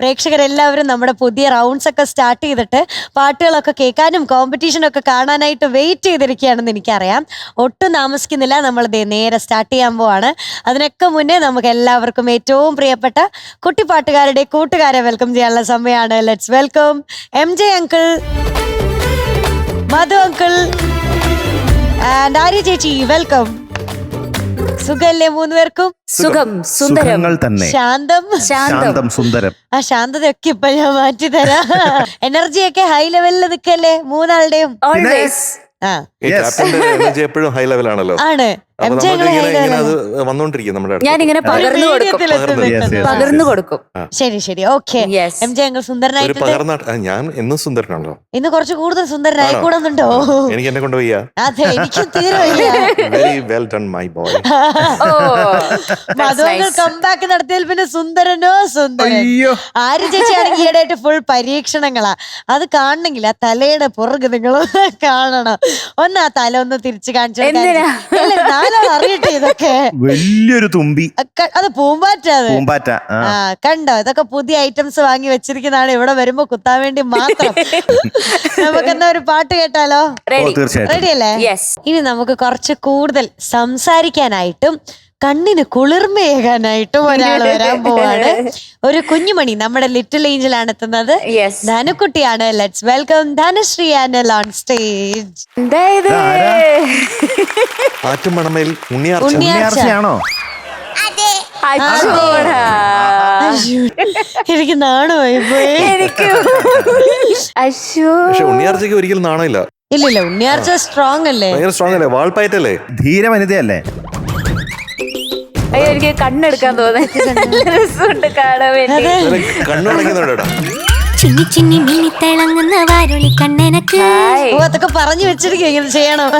പ്രേക്ഷകരെല്ലാവരും നമ്മുടെ പുതിയ റൗണ്ട്സ് ഒക്കെ സ്റ്റാർട്ട് ചെയ്തിട്ട് പാട്ടുകളൊക്കെ കേൾക്കാനും കോമ്പറ്റീഷനൊക്കെ കാണാനായിട്ട് വെയിറ്റ് ചെയ്തിരിക്കുകയാണെന്ന് എനിക്കറിയാം. ഒട്ടും താമസിക്കുന്നില്ല, നമ്മൾ നേരെ സ്റ്റാർട്ട് ചെയ്യാൻ പോവാണ്. അതിനൊക്കെ മുന്നേ നമുക്ക് എല്ലാവർക്കും ഏറ്റവും പ്രിയപ്പെട്ട കുട്ടിപ്പാട്ടുകാരുടെ കൂട്ടുകാരെ വെൽക്കം ചെയ്യാനുള്ള സമയമാണ്. Let's welcome MJ uncle, Madhu uncle and Arya ചേച്ചി. വെൽക്കം. സുഖല്ലേ മൂന്ന് പേർക്കും? സുഖം, സുന്ദരങ്ങൾ തന്നെ. ശാന്തം, ശാന്തം, സുന്ദരം. ആ ശാന്തതയൊക്കെ ഇപ്പൊ ഞാൻ മാറ്റി തരാം. എനർജിയൊക്കെ ഹൈ ലെവലിൽ നിൽക്കല്ലേ മൂന്നാളുടെയും? ആ എനർജി എപ്പോഴും ഹൈ ലെവലാണല്ലോ. ആണ്. ഞാനിങ്ങനെ പകർന്നു കൊടുക്കും. ശരി ശരി, ഓക്കെ. MJ uncle സുന്ദരനായിട്ട്. ഞാൻ എന്നും സുന്ദരനാണല്ലോ. ഇന്ന് കുറച്ച് കൂടുതൽ സുന്ദരനായി കൂടുന്നുണ്ടോ? എനിക്ക് എന്നെ കൊണ്ട് വയ്യ. അതെ, എനിക്ക് തീരെ വയ്യ. Very well done my boy. മധുവങ്ങൾ കംബാക്ക് നടത്തിയാൽ പിന്നെ സുന്ദരനോ സുന്ദരൻ. ആര്യ ചേച്ചിയാണെങ്കിൽ ഈയിടെയായിട്ട് ഫുൾ പരീക്ഷണങ്ങളാ. അത് കാണണമെങ്കിൽ ആ തലയുടെ പുറകെ നിങ്ങൾ കാണണം. ഒന്ന് ആ തല ഒന്ന് തിരിച്ചു കാണിച്ചു അറിയട്ടെ. ഇതൊക്കെ വലിയൊരു തുമ്പി. അത് പൂമ്പാറ്റ. പൂമ്പാറ്റ. ആ കണ്ടോ, ഇതൊക്കെ പുതിയ ഐറ്റംസ് വാങ്ങി വെച്ചിരിക്കുന്നതാണ് ഇവിടെ വരുമ്പോ കുത്താൻ വേണ്ടി മാത്രം. നമുക്കെന്നാ ഒരു പാട്ട് കേട്ടാലോ? റെഡി അല്ലേ? ഇനി നമുക്ക് കുറച്ച് കൂടുതൽ സംസാരിക്കാനായിട്ടും കണ്ണിന് കുളിർമയേകാനായിട്ടും ഒരാൾ വരാൻ പോവാണ്. ഒരു കുഞ്ഞുമണി, നമ്മുടെ ലിറ്റിൽ ഏഞ്ചൽ ആണ് എത്തുന്നത്. ധനുക്കുട്ടിയാണ്. Let's welcome Dhanashree Anal on stage. ഉണ്ണിയാർച്ചയാണോ? എനിക്ക് നാണമായി പോയി. ഉണ്ണിയാർച്ചയ്ക്ക് ഒരിക്കലും നാണമില്ല. ഇല്ലില്ല, ഉണ്ണിയാർച്ച സ്ട്രോങ് അല്ലേ? സ്ട്രോങ് അല്ലേ? വാൾപ്പയറ്റല്ലേ? ധീര വനിതയല്ലേ? എനിക്ക് കണ്ണെടുക്കാൻ തോന്നുന്നുണ്ട് കാണാൻ വേണ്ടി. കണ്ണുടങ്ങുന്നുണ്ടോ? ചിന്നി ചിന്നി മിന്നി തിളങ്ങുന്ന വാരുളി കണ്ണെനക്ക്. ഓ, അതൊക്കെ പറഞ്ഞു വെച്ചിരിക്കും ഇങ്ങനെ ചെയ്യണം.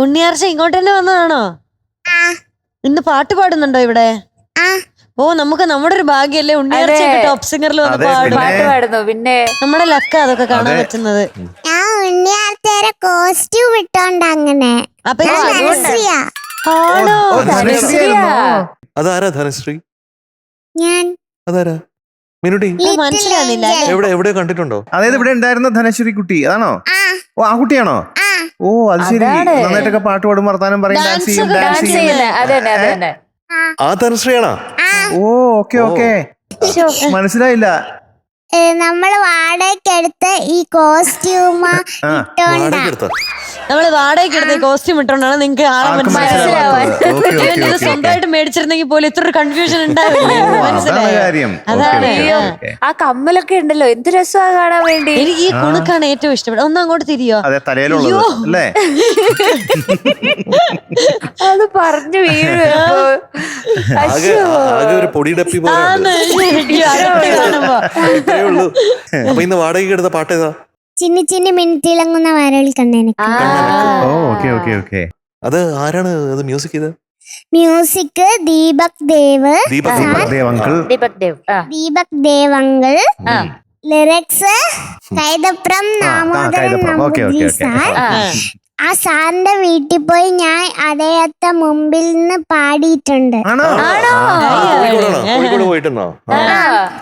ഉണ്ണിയാർച്ച ഇങ്ങോട്ട് തന്നെ വന്നതാണോ? ഇന്ന് പാട്ട് പാടുന്നുണ്ടോ ഇവിടെ? ഓ, നമുക്ക് നമ്മുടെ ഒരു ഭാഗ്യല്ലേ ഉണ്ണിയാർച്ച ടോപ്പ് സിംഗറിൽ വന്ന് പാട്ട് പാടുന്നു. പിന്നെ നമ്മുടെ ലക്ക അതൊക്കെ കാണാൻ പറ്റുന്നത്. ഞാൻ ഉണ്ണിയാർച്ചയുടെ കോസ്റ്റ്യൂം ഇട്ടോണ്ട് അങ്ങനെ. അപ്പൊ ആണോ? അതാരാ ധനശ്രീ? ഞാൻ അതാരാ? മിനുട്ടി മനസ്സിലാകുന്നില്ല. എവിടെ കണ്ടിട്ടുണ്ടോ? അതായത് ഇവിടെ ഉണ്ടായിരുന്ന ധനശ്രീ കുട്ടി അതാണോ? ഓ, ആ കുട്ടിയാണോ? ഓ, അത് ശരി. നന്നായിട്ടൊക്കെ പാട്ട് പാടും, വർത്താനം പറയും, ഡാൻസ് ചെയ്യും. ആ ധനശ്രീയാണോ? ഓ, ഓക്കെ ഓക്കെ, മനസ്സിലായില്ല. നമ്മള് വാടകയ്ക്കെടുത്ത് ഈ കോസ്റ്റ്യൂം ഇട്ടോണ്ടാ. നമ്മള് വാടകയ്ക്ക് എടുത്ത കോസ്റ്റ്യൂം ഇട്ടോണ്ടാണ് നിങ്ങക്ക് ആളെ മനസ്സിലാവാൻ. സ്വന്തമായിട്ട് മേടിച്ചിരുന്നെങ്കിൽ പോലും ഇത്ര കൺഫ്യൂഷൻ ഉണ്ടാവില്ല. മനസ്സിലായോ? അതാണ്. ആ കമ്മലൊക്കെ ഉണ്ടല്ലോ, എന്ത് രസമാണ് കാണാൻ വേണ്ടി. എനിക്ക് ഈ കുണുക്കാണ് ഏറ്റവും ഇഷ്ടപ്പെട്ടത്. ഒന്ന് അങ്ങോട്ട് തിരിയോ? അല്ലേ? അത് പറഞ്ഞു വീഴും. ഒരു പൊടിയടപ്പി പോലെ. അപ്പൊ ഇന്ന് വാടകയ്ക്ക് എടുത്ത പാട്ട് ഏതാ? ചിന്നി ചിന്നി മിന്നിത്തിളങ്ങുന്ന വാരളി കണ്ണെനക്ക്. അത് ആരാണ് അത് മ്യൂസിക് ചെയ്തത്? Music Deepak Dev. Deepak Dev uncle. Lyrics Kaithapram Damodaran Namboothiri sir. ആ സാറിന്റെ വീട്ടിൽ പോയി ഞാൻ അദ്ദേഹത്തെ മുമ്പിൽ നിന്ന് പാടിയിട്ടുണ്ട്.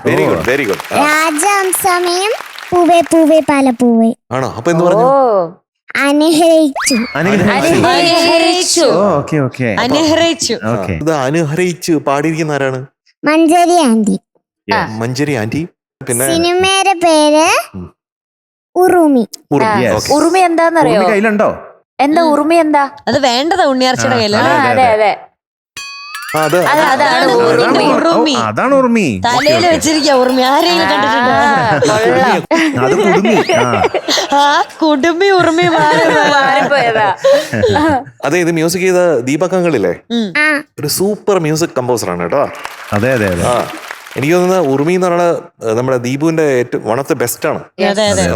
Very good, very good. രാജഹംസമയം പൂവേ പൂവേ പാല പൂവേ. ആണോ? അപ്പൊ എന്ത് പറഞ്ഞു? അനുഗ്രഹിച്ചു. അനുഹരിച്ചു പാടിയിരിക്കുന്ന ആരാണ്? മഞ്ചരി ആന്റി. മഞ്ചരി ആന്റി. പിന്നെ സിനിമയുടെ പേര് ഉറുമി. ഉറുമി എന്താന്നറിയോ? കയ്യിലുണ്ടോ? എന്താ ഉറുമി? എന്താ അത് വേണ്ടതാ ഉണ്ണിയാർച്ചയുടെ കയ്യിലാണ്. അതെ അതെ, അതാണ് ഉറുമി. തലയില് വെച്ചിരിക്കുക ഉറുമി. ആരെങ്കിലും കണ്ടിട്ടുണ്ടോ? കുടുംബി ഉറുമി മാറിപ്പോയതാ. അതെ, ഇത് മ്യൂസിക് ചെയ്ത ദീപക് അങ്കിളില്ലേ, ഒരു സൂപ്പർ മ്യൂസിക് കമ്പോസർ ആണ് കേട്ടോ. അതെ അതെ അതെ. എനിക്ക് തോന്നുന്നത് ഉറുമി എന്ന് പറയുന്നത് നമ്മുടെ ദീപുവിന്റെ ഏറ്റവും വൺ ഓഫ് ദ ബെസ്റ്റ് ആണ്.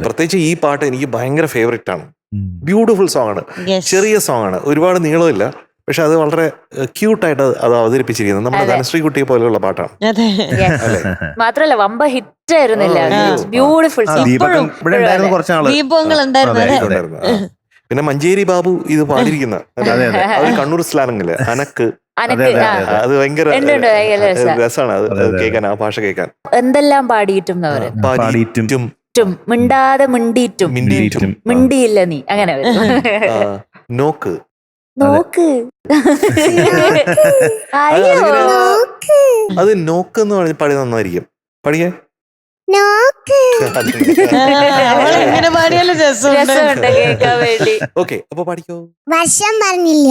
പ്രത്യേകിച്ച് ഈ പാട്ട് എനിക്ക് ഭയങ്കര ഫേവറേറ്റ് ആണ്. ബ്യൂട്ടിഫുൾ സോങ് ആണ്, ചെറിയ സോങ് ആണ്, ഒരുപാട് നീളമില്ല, പക്ഷെ അത് വളരെ ക്യൂട്ടായിട്ട് അത് അവതരിപ്പിച്ചിരിക്കുന്നത് നമ്മുടെ ധനശ്രീ കുട്ടിയെ പോലെയുള്ള പാട്ടാണ്. മാത്രല്ല വമ്പ ഹിറ്റ് ആയിരുന്നില്ല. ബ്യൂട്ടിഫുൾ. പിന്നെ മഞ്ചേരി ബാബു ഇത് പാടിയിരിക്കുന്ന കണ്ണൂർ സ്ലാങ്ങില് അനക്ക് അത് ഭയങ്കര രസമാണ് അത് കേൾക്കാൻ, ആ ഭാഷ കേൾക്കാൻ. എന്തെല്ലാം പാടിയിട്ടും പാടിയിട്ടും മിണ്ടാതെ മിണ്ടിയിട്ടും മിണ്ടിയില്ല നീ, അങ്ങനെ നോക്ക് നോക്ക്. അത് നോക്ക് എന്ന് പറഞ്ഞ് പാടി നന്നായിരിക്കും. പഠിക്കേ എങ്ങനെ പാടിയാലും രസമുണ്ട് കേൾക്കാൻ വേണ്ടി. ഓക്കെ, അപ്പൊ പഠിക്കോ. വർഷം പറഞ്ഞില്ല.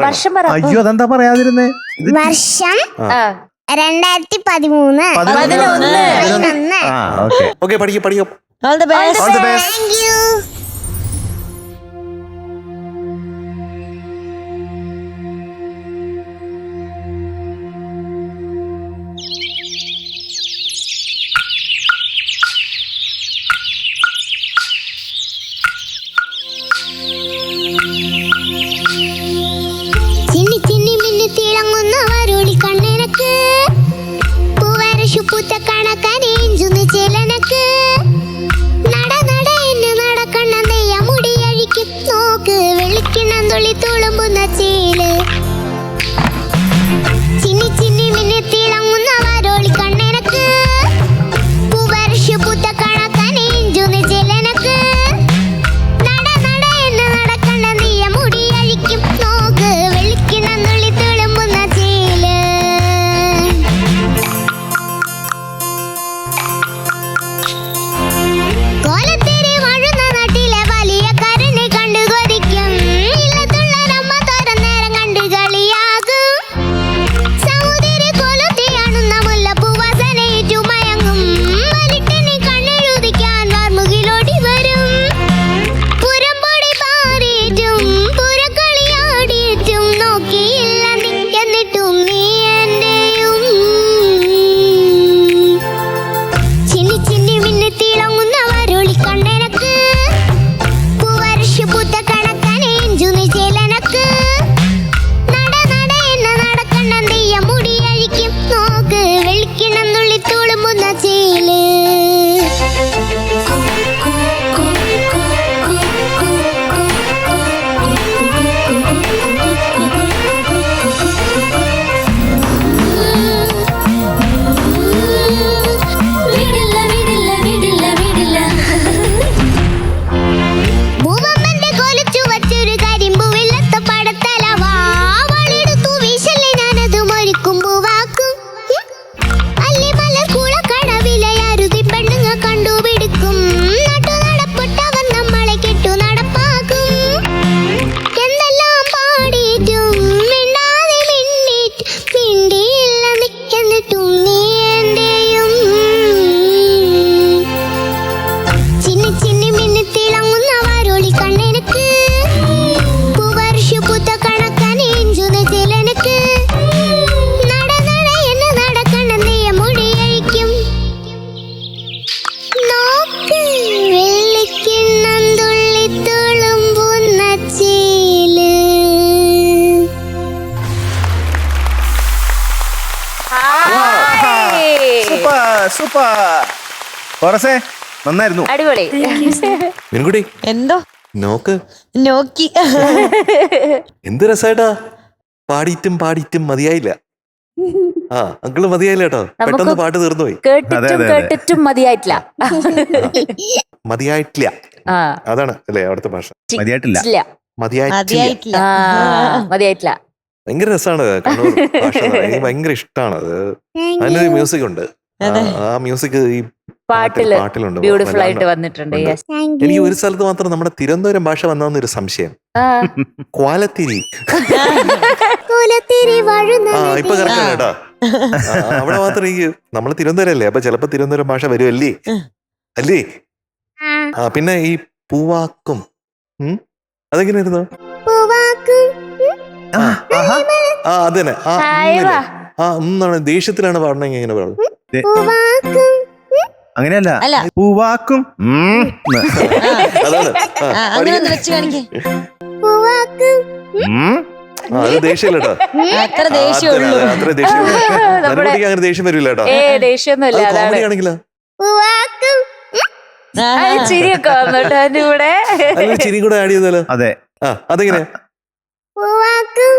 വർഷം പറ. അയ്യോ, അതെന്താ പറയാതിരുന്നേ? വർഷം 2013. ഓക്കെ, പഠിക്കോ പഠിക്കോ. All the best. Thank you. ചിന്നി ചിന്നി മിന്നി തിളങ്ങുന്ന വരോളി കണ്ണിനക്ക് പൂവരശു പൂത്ത കണക്കനേഞ്ചുന്ന് ചിലനക്ക് നട നട എന്ന് നടക്കണ്ണ നെയ്യ മുടിയഴിക്കും നോക്ക് വെള്ളിക്കിണ്ണം തുള്ളി തുളുമ്പുന്ന ചേല്. ചിന്നി ചിന്നി മിന്നി തിളങ്ങുന്ന വരോളി കണ്ണിനക്ക് പൂവരശു പൂത്ത കണക്കനേഞ്ചുന്ന് ചിലനക്ക് നട നട എന്ന് നടക്കണ്ണ നെയ്യ മുടിയഴിക്കും നോക്ക് വെള്ളിക്കിണ്ണം തുള്ളി തുളുമ്പുന്ന ചേല്. കോലത്തിരി വാഴുന്ന നാട്ടിലെ വലിയ കരനെ കണ്ടു കൊതിക്കും. ഇല്ലത്തുള്ള നമ്മ തുറന്നേരം കണ്ടു കളിയാകും. സമുദ്ര കോലത്തി കാണുന്ന മുല്ലപ്പൂവാസനയേറ്റു മയങ്ങും. വലിട്ടിനി കണ്ണെഴുതിക്കാൻ വാർമുകിലോടി വരും. പുറംപൊടി പാറിയിട്ടും പുറക്കളിയാടിയിട്ടും നോക്കിയില്ല നിന്നിട്ടും നീ എന്റെയും. ചിന്നി ചിന്നി മിന്നി തിളങ്ങുന്ന വരോളി കണ്ണിനക്ക് പൂവരശു പൂത്ത കണക്കനേഞ്ചുന്ന് ചേലനക്ക് നട നട എന്ന് നടക്കണ്ണ നെയ്യ മുടിയഴിക്കും നോക്ക് വെള്ളിക്കിണ്ണം തുള്ളി തുളുമ്പുന്ന ചേല്. വിടില്ല വിടില്ല വിടില്ല വിടില്ല. മൂവമ്മന്റെ കൊലച്ചു വച്ചൊരു കരിമ്പുവില്ലത്ത പടത്തലവാ വളെടുത്തു വീശല്ലേ ഞാനത് മരിക്കുമ്പുവാക്കും. അല്ലി മലർ കുളക്കടവിലയരുതി പെണ്ണുങ്ങ കണ്ടുപിടിക്കും. നട്ടു നടപ്പെട്ടവൻ നമ്മളെ കെട്ടു നടപ്പാക്കും. എന്തെല്ലാം പാടിയിട്ടും മിണ്ടാതെ മിണ്ടിയിട്ട് മിണ്ടിയില്ല നിന്നിട്ടും നീ എന്റെയും. ചിന്നി ചിന്നി മിന്നി തിളങ്ങുന്ന വരോളി കണ്ണിനക്ക് പൂവരശു പൂത്ത കണക്കനേഞ്ചുന്ന ചിലനക്ക് നട നട എന്ന് നടക്കണ്ണ നെയ്യ മുടിയഴിക്കും നോക്ക് വെള്ളിക്കിണ്ണം തുള്ളി തുളുമ്പുന്ന ചേല്. Super super. കോറസേ, നന്നായിരുന്നു. അടിപൊളി. മിൻകുട്ടി എന്തോ നോക്ക്. നോക്കി. എന്ത് രസായിട്ടാ, പാടിയിട്ടും പാടിയിട്ടും മതിയായില്ല. ആ അങ്കിള് മതിയായില്ല കേട്ടോ, പെട്ടെന്ന് പാട്ട് തീർന്നു പോയി. കേട്ടിട്ടും കേട്ടിട്ടും മതിയായിട്ടില്ല. മതിയായിട്ടില്ല, ആ അതാണ് അല്ലേ അവിടുത്തെ ഭാഷ. മതിയായിട്ടില്ല. ഇല്ല. മതിയായിട്ടില്ല. മതിയായിട്ടില്ല. മതിയായിട്ടില്ല. ഭയങ്കര രസമാണ് കണ്ണൂർ ഭാഷ എന്ന് പറയുന്നത്. എനിക്ക് ഭയങ്കര ഇഷ്ടമാണ് അത്. അതിനൊരു മ്യൂസിക് ഉണ്ട്. ആ മ്യൂസിക് ഈ പാട്ടിലുണ്ട്. ബ്യൂട്ടിഫുൾ ആയിട്ട് വന്നിട്ടുണ്ട്. ഉണ്ട്. യെസ്. എനിക്ക് ഒരു സ്ഥലത്ത് മാത്രം നമ്മുടെ തിരുവനന്തപുരം ഭാഷ വന്നൊരു സംശയം. ക്വാലത്തിരി. കുലത്തിരി വാഴുന്ന ഇപ്പൊ കറക്റ്റാണ് കേട്ടോ. അവിടെ മാത്രം എനിക്ക്, നമ്മള് തിരുവനന്തപുരം അല്ലേ, അപ്പൊ ചിലപ്പോ തിരുവനന്തപുരം ഭാഷ വരുമല്ലേ അല്ലേ. പിന്നെ ഈ പൂവാക്കും അതെങ്ങനെയായിരുന്നു? പൂവാക്കും അത് തന്നെ. ഒന്നാണ് ദേഷ്യത്തിലാണ് പാടണമെങ്കിൽ എങ്ങനെ പാടും? പൂവാക്കും അങ്ങനെയല്ല, അല്ല. പൂവാക്കും. അതാണ്. അങ്ങനെ ഒന്ന് വെച്ച് കാണിക്കേ. പൂവാക്കും അത് ദേഷ്യല്ല കേട്ടോ. അത്ര ദേഷ്യമുള്ളൂ. അത്ര ദേഷ്യമുള്ളൂ. നരകുട്ടിക്ക് അങ്ങനെ ദേഷ്യം വരില്ല കേട്ടോ. ദേഷ്യമൊന്നുമില്ല. കോമഡി ആണെങ്കിലോ പൂവാക്കും ചിരിയൊക്കെ വന്നിട്ട് അതിന്റെ കൂടെ ചിരി കൂടെ ആഡ് ചെയ്താലോ? അതെ. അതെങ്ങനെയാ? പൂവാക്കും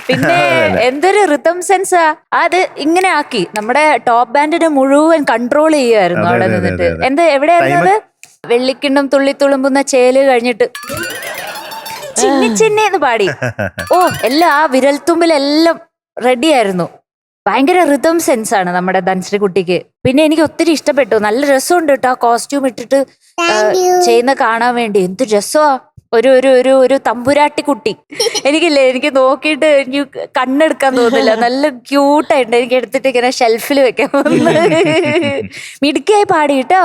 പിന്നെ എന്തൊരു റിതം സെൻസാ അത് ഇങ്ങനെ ആക്കി. നമ്മുടെ ടോപ്പ് ബാൻഡിനെ മുഴുവൻ കൺട്രോൾ ചെയ്യുമായിരുന്നു അവിടെ നിന്നിട്ട്. എവിടെയായിരുന്നത്? വെള്ളിക്കിണ്ണം തുള്ളി തുളുമ്പുന്ന ചേല് കഴിഞ്ഞിട്ട് ചിന്നി ചിന്നി എന്ന് പാടി. എല്ലാം ആ വിരൽത്തുമ്പിലെല്ലാം റെഡി ആയിരുന്നു. ഭയങ്കര റിതം സെൻസ് ആണ് നമ്മുടെ ധൻശ്രീ കുട്ടിക്ക്. പിന്നെ എനിക്ക് ഒത്തിരി ഇഷ്ടപ്പെട്ടു. നല്ല രസമുണ്ട് കേട്ടോ ആ കോസ്റ്റ്യൂം ഇട്ടിട്ട് ചെയ്യുന്ന കാണാൻ വേണ്ടി. എന്ത് രസമാ. ഒരു ഒരു ഒരു ഒരു തമ്പുരാട്ടി കുട്ടി. എനിക്ക് നോക്കിയിട്ട് എനിക്ക് കണ്ണെടുക്കാൻ തോന്നില്ല. നല്ല ക്യൂട്ടായിട്ടുണ്ട്. എനിക്ക് എടുത്തിട്ട് ഇങ്ങനെ ഷെൽഫിൽ വെക്കാൻ മിടുക്കിയായി പാടി കേട്ടോ.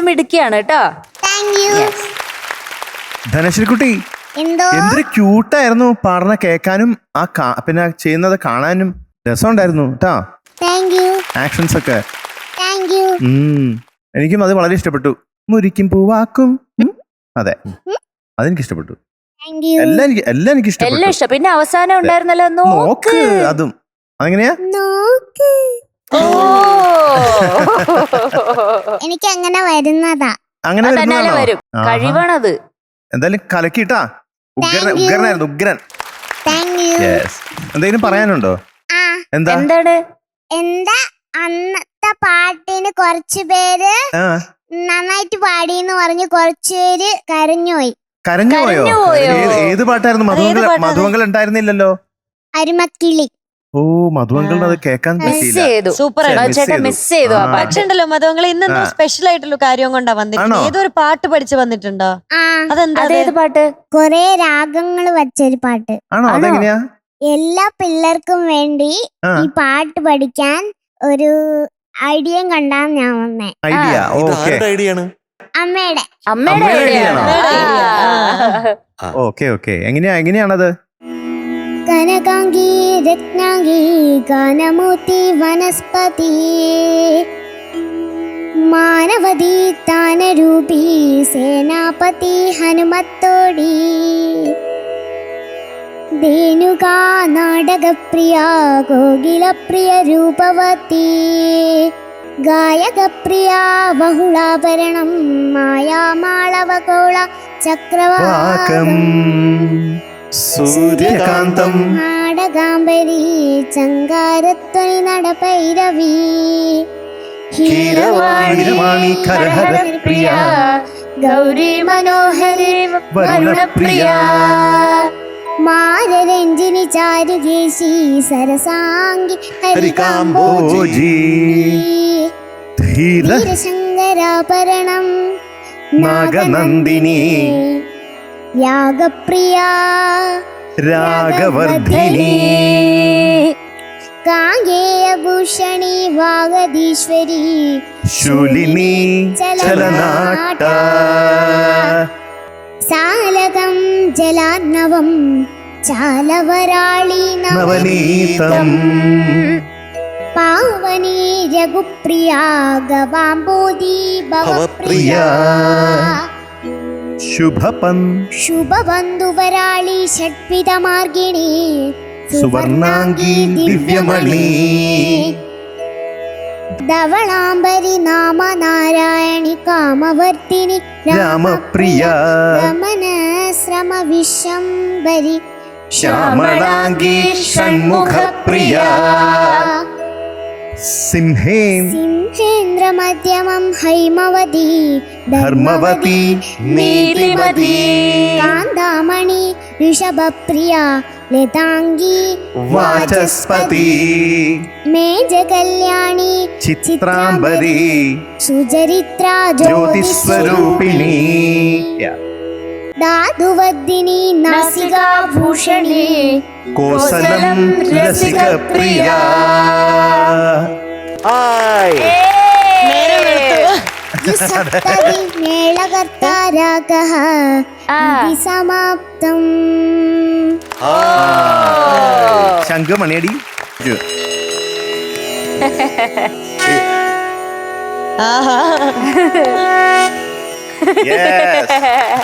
മിടുക്കിയാണ് കേട്ടോ. ധനശ്രീക്കുട്ടി എന്തൊരു ക്യൂട്ടായിരുന്നു പാടുന്ന കേൾക്കാനും പിന്നെ ചെയ്യുന്നത് കാണാനും രസമുണ്ടായിരുന്നു കേട്ടോ. ആക്ഷൻസ് ഒക്കെ എനിക്കും അത് വളരെ ഇഷ്ടപ്പെട്ടു. മുരിക്കും പൂവാക്കും. അതെ, അതെനിക്ക് ഇഷ്ടപ്പെട്ടു. എല്ലാം എനിക്ക് ഇഷ്ടപ്പെട്ടു. പിന്നെ അവസാനം ഉണ്ടായിരുന്നല്ലോ നോക്ക്. അതും അതെങ്ങനെയാ? എനിക്ക് അങ്ങനെ വരുന്നതാ. അങ്ങനെ വരും. കഴിവാണത്. എന്തായാലും കലക്കിട്ടാ. ഉഗ്രനായിരുന്നു, ഉഗ്രൻ. എന്തെങ്കിലും പറയാനുണ്ടോ? എന്താണ്? അന്നത്തെ പാട്ടിന് കുറച്ചു പേര് നന്നായിട്ട് പാടിയെന്ന് പറഞ്ഞ് കുറച്ചുപേര് കരഞ്ഞുപോയി. കരഞ്ഞുപോയോ? ഏത് പാട്ടായിരുന്നു? മധുമംഗൾ ഉണ്ടായിരുന്നില്ലല്ലോ. അരുമക്കിളി. ഓ, മധുമംഗളിന് അത് കേൾക്കാൻ പറ്റിയില്ല. സൂപ്പർ മിസ് ചെയ്തു. പക്ഷെ ഉണ്ടല്ലോ മധുമംഗൾ ഇന്നൊന്നും സ്പെഷ്യൽ ആയിട്ടുള്ള കാര്യം കൊണ്ടാ വന്നിട്ടുണ്ട്. ഏതൊരു പാട്ട് പഠിച്ച് വന്നിട്ടുണ്ടോ? അതേത് പാട്ട്? കൊറേ രാഗങ്ങൾ വച്ചൊരു പാട്ട്. ആണോ? അതെങ്ങനെയാ? എല്ലാ പിള്ളേർക്കും വേണ്ടി ഈ പാട്ട് പഠിക്കാൻ ഒരു ഐഡിയ കണ്ടാണ് ഞാൻ വന്നേ. ഐഡിയാണ് അമ്മയുടെ ഓക്കെ. എങ്ങനെയാണത്? കനകാംഗി രത്നാംഗി ഗാനമൂർത്തി വനസ്പതി മാനവതി താനരൂപി സേനാപതി ഹനുമത്തോടി ധേനുകാ നാടകപ്രിയ കോകിലപ്രിയ രൂപവതി ഗായകപ്രിയ ബഹുളാഭരണം മായാമാളവകോള ചക്രവാകം സൂര്യകാന്തം നാടകാംബരി ചങ്കാരത്വനി നടഭൈരവി ഹീരവാണി കരഹരപ്രിയ ഗൗരി മനോഹരി വരുണപ്രിയ മാരരഞ്ജിനി ചാരുകേശി സരസാംഗി ഹരികാംബോജി ധീരശങ്കരാഭരണം നാഗനന്ദിനി യാഗപ്രിയ രാഗവർദ്ധിനി കാങ്കേയഭൂഷണി വാഗദീശ്വരി ശൂലിനി ചലനാട്ട സാലകം ജലാർണവം ചാലവരാളി നവനീതം പാവനി രഘുപ്രിയ ഗവാംബോധി ഭവപ്രിയ ശുഭബന്ധുവരാളി ഷഡ്വിധമാർഗിണി സുവർണാംഗി ദിവ്യമണി ധവളാംബരി നാമനാരായണി കാമവർത്തിനി രാമപ്രിയ രമന ശ്രമ വിശ്വംബരി ശ്യാമളാംഗി ഷൺമുഖപ്രിയ സിംഹേന്ദ്രമധ്യമം ഹൈമവതി ധർമ്മവതി നീതിമതി കാന്താമണി ഋഷഭപ്രിയ ലതാംഗി വാചസ്പതി മേജകല്യാണി ചിത്രാംബരി സുചരിത്ര ജ്യോതിസ്വരൂപിണി ധാതുവദ്ദിനി നാസികാഭൂഷണി കോസലം രസികപ്രിയ മേളകർത്താരാഗഃ സമാപ്തം. ശംഖമണിയടി.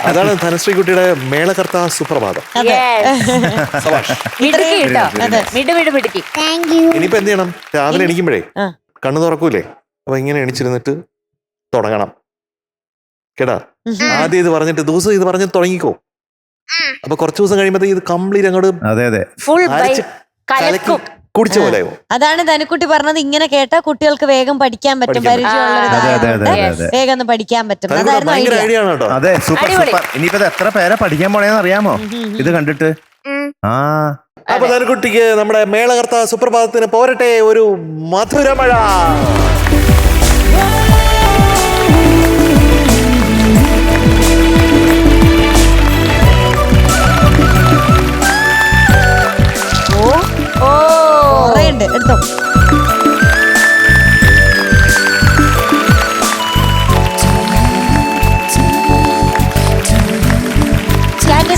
അതാണ് ധനശ്രീ കുട്ടിയുടെ മേളകർത്ത സുപ്രഭാതം. ഇനിയിപ്പോ എന്ത് ചെയ്യണം? രാവിലെ എണീക്കുമ്പോഴേ കണ്ണു തുറക്കൂലേ, അപ്പൊ ഇങ്ങനെ എണിച്ചിരുന്നിട്ട് തുടങ്ങണം കേട്ടാ. ആദ്യം ഇത് പറഞ്ഞിട്ട് ദിവസം ഇത് പറഞ്ഞ് തുടങ്ങിക്കോ. അപ്പൊ കുറച്ച് ദിവസം കഴിയുമ്പോ ഇത് കംപ്ലീറ്റ് അങ്ങോട്ട് അതെ അതെ ഫുൾ കലക്കി കുടിച്ച പോലെ അതാണ് ധനുക്കുട്ടി പറഞ്ഞത്. ഇങ്ങനെ കേട്ടാ കുട്ടികൾക്ക് വേഗം പഠിക്കാൻ പറ്റും, പരിചയമുള്ളവരായതുകൊണ്ട് വേഗം ഒന്ന് പഠിക്കാൻ പറ്റും. അതായിരുന്നു ഭയങ്കര ഐഡിയ. ഐഡിയ ആണ് കേട്ടോ. അതെ, സൂപ്പർ സൂപ്പർ. ഇനിയിപ്പോ ഇത് എത്ര പേരെ പഠിക്കാൻ പോണേന്ന് അറിയാമോ ഇത് കണ്ടിട്ട്? ആ അപ്പൊ ധനുക്കുട്ടിക്ക് നമ്മുടെ മേളകർത്ത സുപ്രഭാതത്തിന് പോരട്ടെ ഒരു മധുരമഴ. കുറേയുണ്ട്, എടുത്തോ.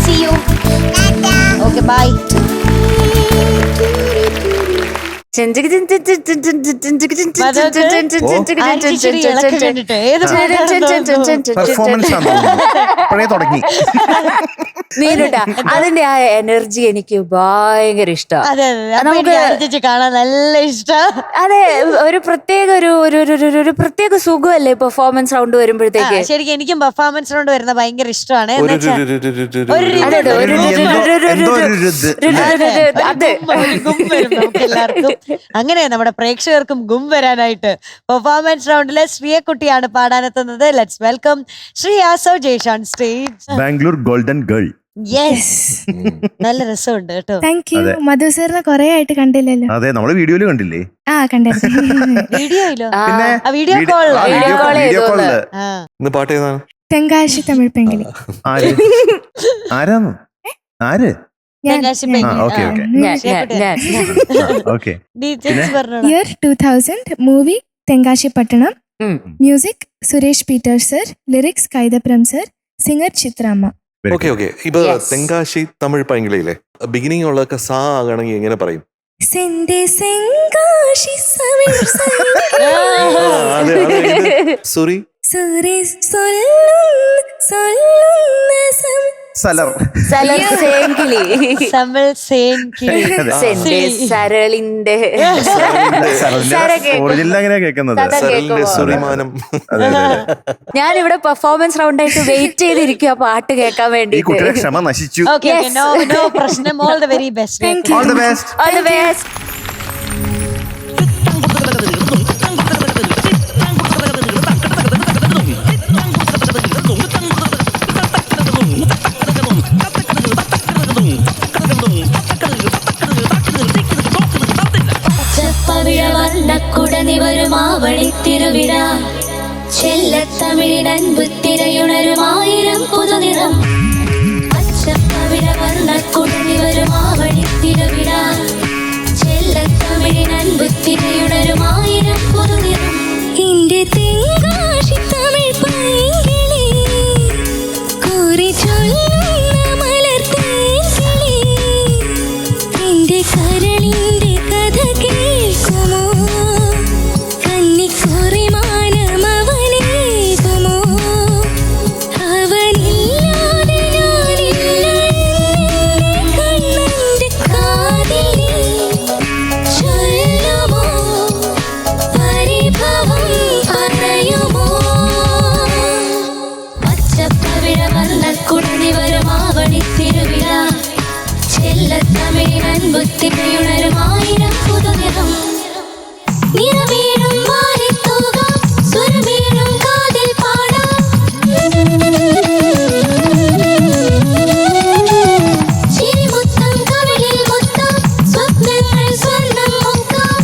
See you. Okay, bye. Performance തുടങ്ങി. നീരുട്ടാ അതിന്റെ ആ എനർജി എനിക്ക് ഭയങ്കര ഇഷ്ടമാണ്. കാണാൻ നല്ല ഇഷ്ടം. അതെ, ഒരു പ്രത്യേക ഒരു പ്രത്യേക സുഖമല്ലേ പെർഫോമൻസ് റൗണ്ട് വരുമ്പോഴത്തേക്ക്. ശരിക്കും എനിക്കും പെർഫോമൻസ് റൗണ്ട് വരുന്ന ഭയങ്കര ഇഷ്ടമാണ്. എല്ലാവർക്കും അങ്ങനെ നമ്മുടെ പ്രേക്ഷകർക്കും ഗും വരാനായിട്ട് പെർഫോമൻസ് റൗണ്ടിലെ ശ്രീയക്കുട്ടിയാണ് പാടാനെത്തുന്നത്. ലെറ്റ്സ് വെൽക്കം ശ്രീയാസോ ജയ്ഷ് on stage. Bangalore golden girl. Yes, നല്ല രസമുണ്ട് കേട്ടോ. Thank you. മധു സാറിനെ കൊറേ ആയിട്ട് കണ്ടില്ലല്ലോ. അതെ, നമ്മള് വീഡിയോയില് കണ്ടില്ലേ? ആ കണ്ടായിരുന്നു. വീഡിയോയിലോ? പിന്നെ വീഡിയോ കോൾ. ഇന്ന് പാട്ട് ഏതാണ്? തെങ്കാശി തമിഴ് പെങ്കിളി. ആരാന്ന്? ആര്? Year 2000 movie Tenkasi Pattanam. Music Suresh Peter sir, lyrics Kaithapram sir, singer Chithramma. Okay okay. ഇപ്പൊ തെങ്കാശി തമിഴ് പൈങ്കിളിയിലെ ബിഗിനിങ് ഉള്ളതൊക്കെ സാ ആകണമെങ്കിൽ എങ്ങനെ പറയും? സുറി സലർ സരളിന്റെ സുറിമാനം. ഞാനിവിടെ പെർഫോമൻസ് റൗണ്ട് ആയിട്ട് വെയിറ്റ് ചെയ്തിരിക്കുക പാട്ട് കേൾക്കാൻ വേണ്ടി. ക്ഷമ നശിച്ചു. പ്രശ്നം. All the very best. All the best. All the best. തിരുവിഴ ചെല്ലത്തമിഴിൻ അൻപു തിരയുണരുമായിരം പുതുനിറം. പച്ചപ്പവിഴ വർണ്ണക്കുടനി വരുമാവണി തിരുവിഴ ചെല്ലത്തമിഴിൻ അൻപു തിരയുണരുമായിരം പുതുനിറം. എന്റെ തെങ്കാശി തമിഴ് പൈങ്കിളി കൂറി ചൊല്ലുന്ന മലർത്തേങ്കിളി എന്റെ കരളിന്റെ കഥ കേൾക്കുമോ? തിരയുണരുമായിരം പുതുനിറം. നിറമേഴും വാരിത്തൂകാം, സ്വരമേഴും കാതിൽ പാടാം. ചിരിമുത്തം കവിളിൽ മുത്താം, സ്വപ്നങ്ങൾ സ്വർണ്ണം മുക്കാം.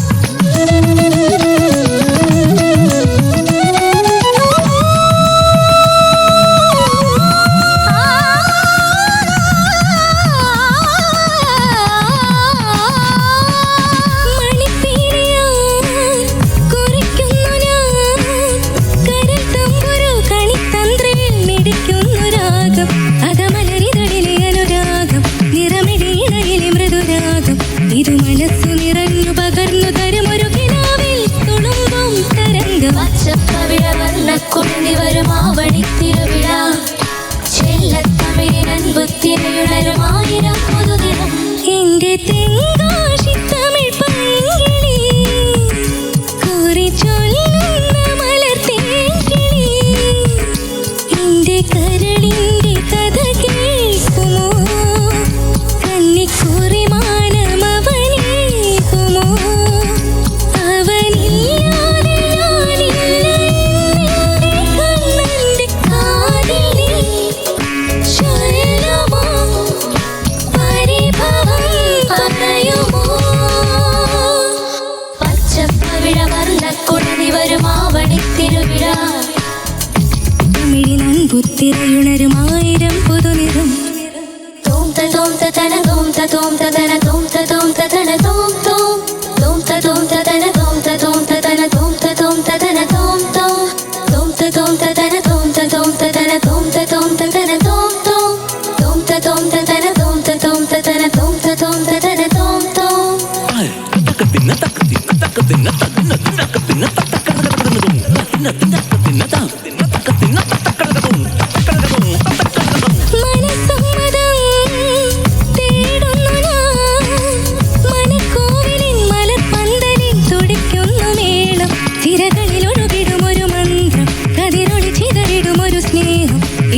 ഇത് മനസ്സു നിറഞ്ഞു പകർന്നു തരുമൊരു കിനാവിൽ തുളുമ്പും തരംഗം. പച്ചപ്പവിഴ വർണ്ണക്കുടനി വരുമാവണി തിരുവിഴ ചെല്ലത്തമിഴിൻ അൻപു തിരയുണരുമായിരം പുതുനിറം. എന്റെ തെങ്കാശി തമിഴ് പൈങ്കിളി കൂറി ചൊല്ലുന്ന മലർത്തേങ്കിളി എന്റെ കരളിന്റെ കഥ കേൾക്കുമോ? അൻപുത്തിരയുണരും ആയിരം പുതുനിറം തോം തോം തന തോം തോം തന തോം തോം തന തോം തോം തോം തോം തന തോം തോം തന തോം തോം തന തോം തോം തോം തോം തന തോം തോം തന തോം തോം തന തോം തോം തോം തോം തന തോം തോം തന തോം തോം തന തോം തോം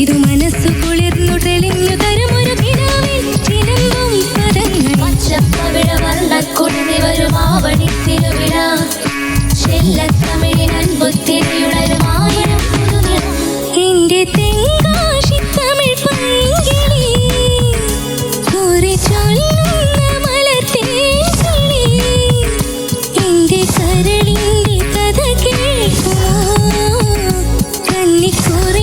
ഇതു മനസ്സു കുളിർന്നു തെളിഞ്ഞു തരുമൊരു കിനാവിൽ ചിലമ്പും പദങ്ങൾ പച്ചപ്പവിഴ വർണ്ണക്കൊടുതി വരും ആവണിത്തിരുവിഴ ചെല്ലത്തമിഴിൻ അൻപുത്തിരിയുണരും ആയിരം പുതുനിറം എന്റെ തെങ്കാശി തമിഴ് പൈങ്കിളി കുറി ചൊല്ലുന്ന മലർത്തേക്കിളി എന്റെ കരളിന്റെ കഥ കേൾക്കുമോ കന്നിക്കുറി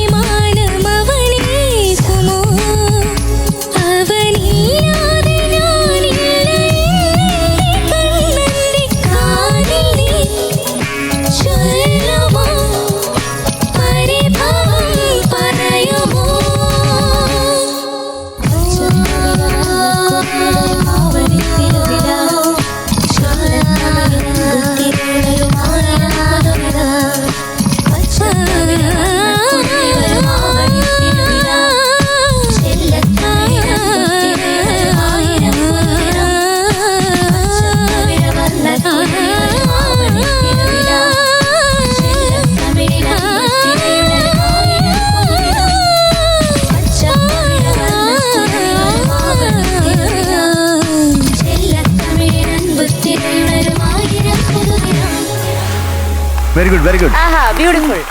വെരി ഗുഡ് വെരി ഗുഡ്. ആഹാ beautiful.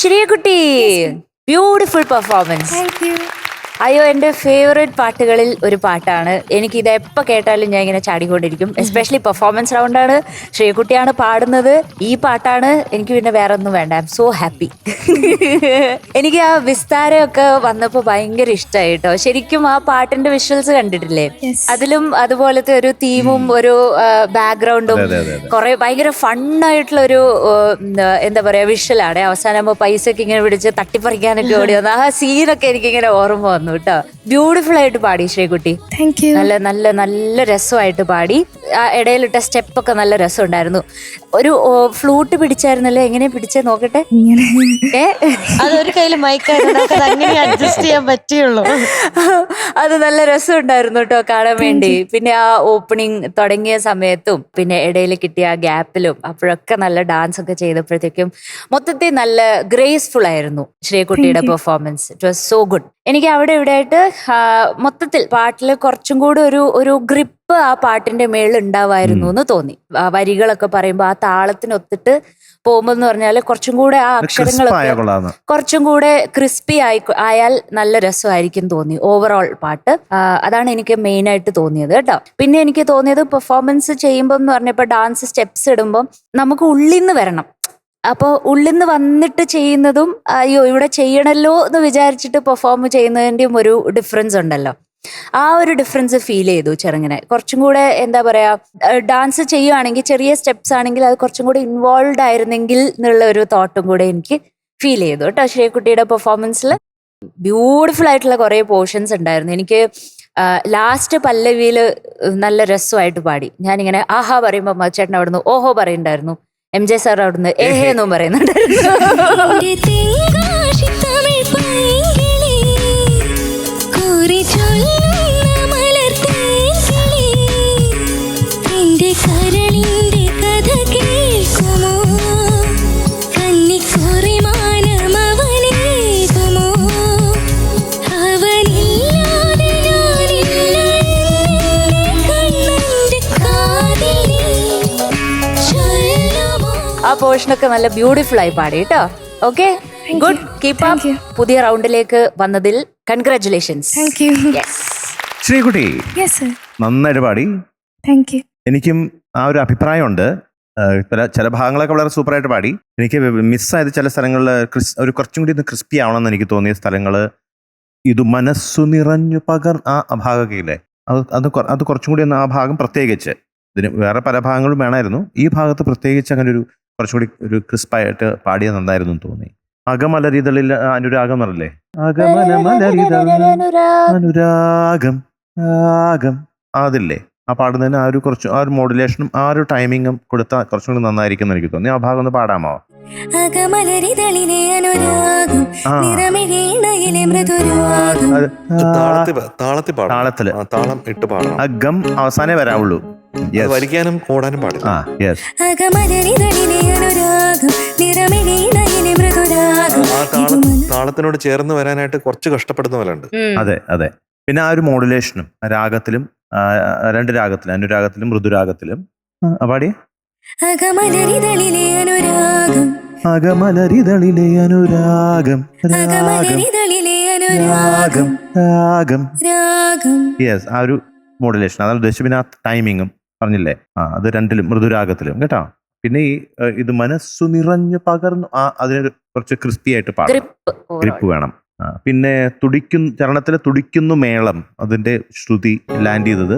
Sreekutty, beautiful performance. Thank you. അയ്യോ, എൻ്റെ ഫേവറേറ്റ് പാട്ടുകളിൽ ഒരു പാട്ടാണ്. എനിക്ക് ഇത് എപ്പോൾ കേട്ടാലും ഞാൻ ഇങ്ങനെ ചാടിക്കൊണ്ടിരിക്കും. എസ്പെഷ്യലി പെർഫോമൻസ് റൗണ്ടാണ്, ശ്രീകുട്ടിയാണ് പാടുന്നത്, ഈ പാട്ടാണ്. എനിക്ക് പിന്നെ വേറെ ഒന്നും വേണ്ട. I M so happy. എനിക്ക് ആ വിസ്താരമൊക്കെ വന്നപ്പോൾ ഭയങ്കര ഇഷ്ടമായി കേട്ടോ. ശരിക്കും ആ പാട്ടിന്റെ വിഷ്വൽസ് കണ്ടിട്ടില്ലേ? അതിലും അതുപോലത്തെ ഒരു തീമും ഒരു ബാക്ക്ഗ്രൗണ്ടും കുറെ ഭയങ്കര ഫണ്ണായിട്ടുള്ള ഒരു എന്താ പറയാ വിഷ്വലാണ്. അവസാനം പൈസയൊക്കെ ഇങ്ങനെ പിടിച്ച് തട്ടിപ്പറിക്കാനൊക്കെ ഓടി വന്നു. ആ സീനൊക്കെ എനിക്കിങ്ങനെ ഓർമ്മ വന്നു കേട്ടോ. ബ്യൂട്ടിഫുൾ ആയിട്ട് പാടി ശ്രീകുട്ടി. നല്ല നല്ല നല്ല രസമായിട്ട് പാടി. ആ ഇടയിലിട്ട സ്റ്റെപ്പൊക്കെ നല്ല രസം ഉണ്ടായിരുന്നു. ഒരു ഫ്ലൂട്ട് പിടിച്ചായിരുന്നല്ലോ, എങ്ങനെയാ പിടിച്ചേ നോക്കട്ടെ. അതൊരു കയ്യിൽ മൈക്കായിരുന്നു, അങ്ങനെ അഡ്ജസ്റ്റ് ചെയ്യാൻ പറ്റുള്ളൂ. അത് നല്ല രസം ഉണ്ടായിരുന്നു കേട്ടോ കാണാൻ വേണ്ടി. പിന്നെ ആ ഓപ്പണിങ് തുടങ്ങിയ സമയത്തും പിന്നെ ഇടയിൽ കിട്ടിയ ആ ഗ്യാപ്പിലും അപ്പോഴൊക്കെ നല്ല ഡാൻസ് ഒക്കെ ചെയ്തപ്പോഴത്തേക്കും മൊത്തത്തിൽ നല്ല ഗ്രേസ്ഫുൾ ആയിരുന്നു ശ്രീകുട്ടിയുടെ performance. It was so good. എനിക്ക് അവിടെ ഇവിടെ ആയിട്ട് മൊത്തത്തിൽ പാട്ടിൽ കുറച്ചും കൂടി ഒരു ഗ്രിപ്പ് ആ പാട്ടിന്റെ മേളിൽ ഉണ്ടാവായിരുന്നു എന്ന് തോന്നി. വരികളൊക്കെ പറയുമ്പോൾ ആ താളത്തിനൊത്തിട്ട് പോകുമ്പോൾ എന്ന് പറഞ്ഞാല് കുറച്ചും കൂടെ ആ അക്ഷരങ്ങളൊക്കെ കുറച്ചും കൂടെ ക്രിസ്പി ആയാൽ നല്ല രസമായിരിക്കും തോന്നി. ഓവറോൾ പാട്ട് അതാണ് എനിക്ക് മെയിൻ ആയിട്ട് തോന്നിയത് കേട്ടോ. പിന്നെ എനിക്ക് തോന്നിയത് പെർഫോമൻസ് ചെയ്യുമ്പോൾ എന്ന് പറഞ്ഞപ്പോൾ ഡാൻസ് സ്റ്റെപ്സ് ഇടുമ്പോൾ നമുക്ക് ഉള്ളിന്ന് വരണം. അപ്പോൾ ഉള്ളിന്ന് വന്നിട്ട് ചെയ്യുന്നതും അയ്യോ ഇവിടെ ചെയ്യണല്ലോ എന്ന് വിചാരിച്ചിട്ട് പെർഫോം ചെയ്യുന്നതിൻ്റെയും ഒരു ഡിഫറൻസ് ഉണ്ടല്ലോ. ആ ഒരു ഡിഫറൻസ് ഫീൽ ചെയ്തു ചെറുങ്ങനെ. കുറച്ചും കൂടെ എന്താ പറയാ, ഡാൻസ് ചെയ്യുവാണെങ്കിൽ ചെറിയ സ്റ്റെപ്സ് ആണെങ്കിൽ അത് കുറച്ചും കൂടെ ഇൻവോൾവ് ആയിരുന്നെങ്കിൽ എന്നുള്ള ഒരു തോട്ടും കൂടെ എനിക്ക് ഫീൽ ചെയ്തു കേട്ടോ. ശ്രീകുട്ടിയുടെ പെർഫോമൻസിൽ ബ്യൂട്ടിഫുൾ ആയിട്ടുള്ള കുറേ പോർഷൻസ് ഉണ്ടായിരുന്നു. എനിക്ക് ലാസ്റ്റ് പല്ലവിയിൽ നല്ല രസമായിട്ട് പാടി. ഞാനിങ്ങനെ ആഹാ പറയുമ്പോൾ മച്ചേട്ടൻ അവിടുന്ന് ഓഹോ പറയുന്നുണ്ടായിരുന്നു. MJ സാർ അവിടുന്ന് ഏഹേ എന്നും പറയുന്നുണ്ടായിരുന്നു. ആ പോർഷനൊക്കെ നല്ല ബ്യൂട്ടിഫുൾ ആയി പാടി കേട്ടോ. Okay, good, keep up. പുതിയ റൗണ്ടിലേക്ക് വന്നതിൽ കൺഗ്രാറ്റുലേഷൻസ്. ശ്രീകുട്ടി നന്നായിട്ട് പാടി. എനിക്കും ആ ഒരു അഭിപ്രായമുണ്ട്. ചില ഭാഗങ്ങളൊക്കെ വളരെ സൂപ്പറായിട്ട് പാടി. എനിക്ക് മിസ്സായത് ചില സ്ഥലങ്ങളിൽ ഒരു കുറച്ചും കൂടി ഒന്ന് ക്രിസ്പി ആവണമെന്ന് എനിക്ക് തോന്നിയ സ്ഥലങ്ങൾ, ഇത് മനസ്സു നിറഞ്ഞു ആ ഭാഗമൊക്കെ ഇല്ലേ, അത് കുറച്ചും കൂടി ഒന്ന് ആ ഭാഗം പ്രത്യേകിച്ച്, ഇതിന് വേറെ പല ഭാഗങ്ങളും വേണമായിരുന്നു, ഈ ഭാഗത്ത് പ്രത്യേകിച്ച് അങ്ങനെ ഒരു കുറച്ചും കൂടി ഒരു ക്രിസ്പായിട്ട് പാടിയത് നന്നായിരുന്നു എന്ന് തോന്നി. അകമലരിതളിൽ അനുരാഗം എന്നല്ലേ, അനുരാഗം രാഗം അതില്ലേ, ആ പാടുന്നതിന് ആ ഒരു കുറച്ച് ആ ഒരു മോഡുലേഷനും ആ ഒരു ടൈമിങ്ങും കൊടുത്താൽ കുറച്ചും കൂടി നന്നായിരിക്കും എന്ന് എനിക്ക് തോന്നി. ആ ഭാഗം ഒന്ന് പാടാമോ? താളത്തില് ആ ഗം അവസാനേ വരാവുള്ളൂ, വലിക്കാനും ഓടാനും പാടില്ല. താളത്തിനോട് ചേർന്ന് വരാനായിട്ട് കുറച്ച് കഷ്ടപ്പെടുന്ന പോലെ ഉണ്ട്. അതെ അതെ. പിന്നെ ആ ഒരു മോഡുലേഷനും രാഗത്തിലും, രണ്ട് രാഗത്തിലും, അനുരാഗത്തിലും മൃദുരാഗത്തിലും പാടി. അകമലരിതളിലെ അനുരാഗം രാഗം. യെസ്, ആ ഒരു മോഡുലേഷൻ അതാണ് ഉദ്ദേശിച്ചത്. പിന്നെ ആ ടൈമിങ്ങും പറഞ്ഞില്ലേ, അത് രണ്ടിലും മൃദുരാഗത്തിലും കേട്ടോ. പിന്നെ ഈ ഇത് മനസ്സു നിറഞ്ഞു പകർന്നു, അതിനൊരു കുറച്ച് ക്രിസ്പി ആയിട്ട് പാടാം, ഗ്രിപ്പ് വേണം. പിന്നെ ചരണത്തിലെ തുടിക്കുന്നു മേളം, അതിന്റെ ശ്രുതി ലാൻഡ് ചെയ്തത്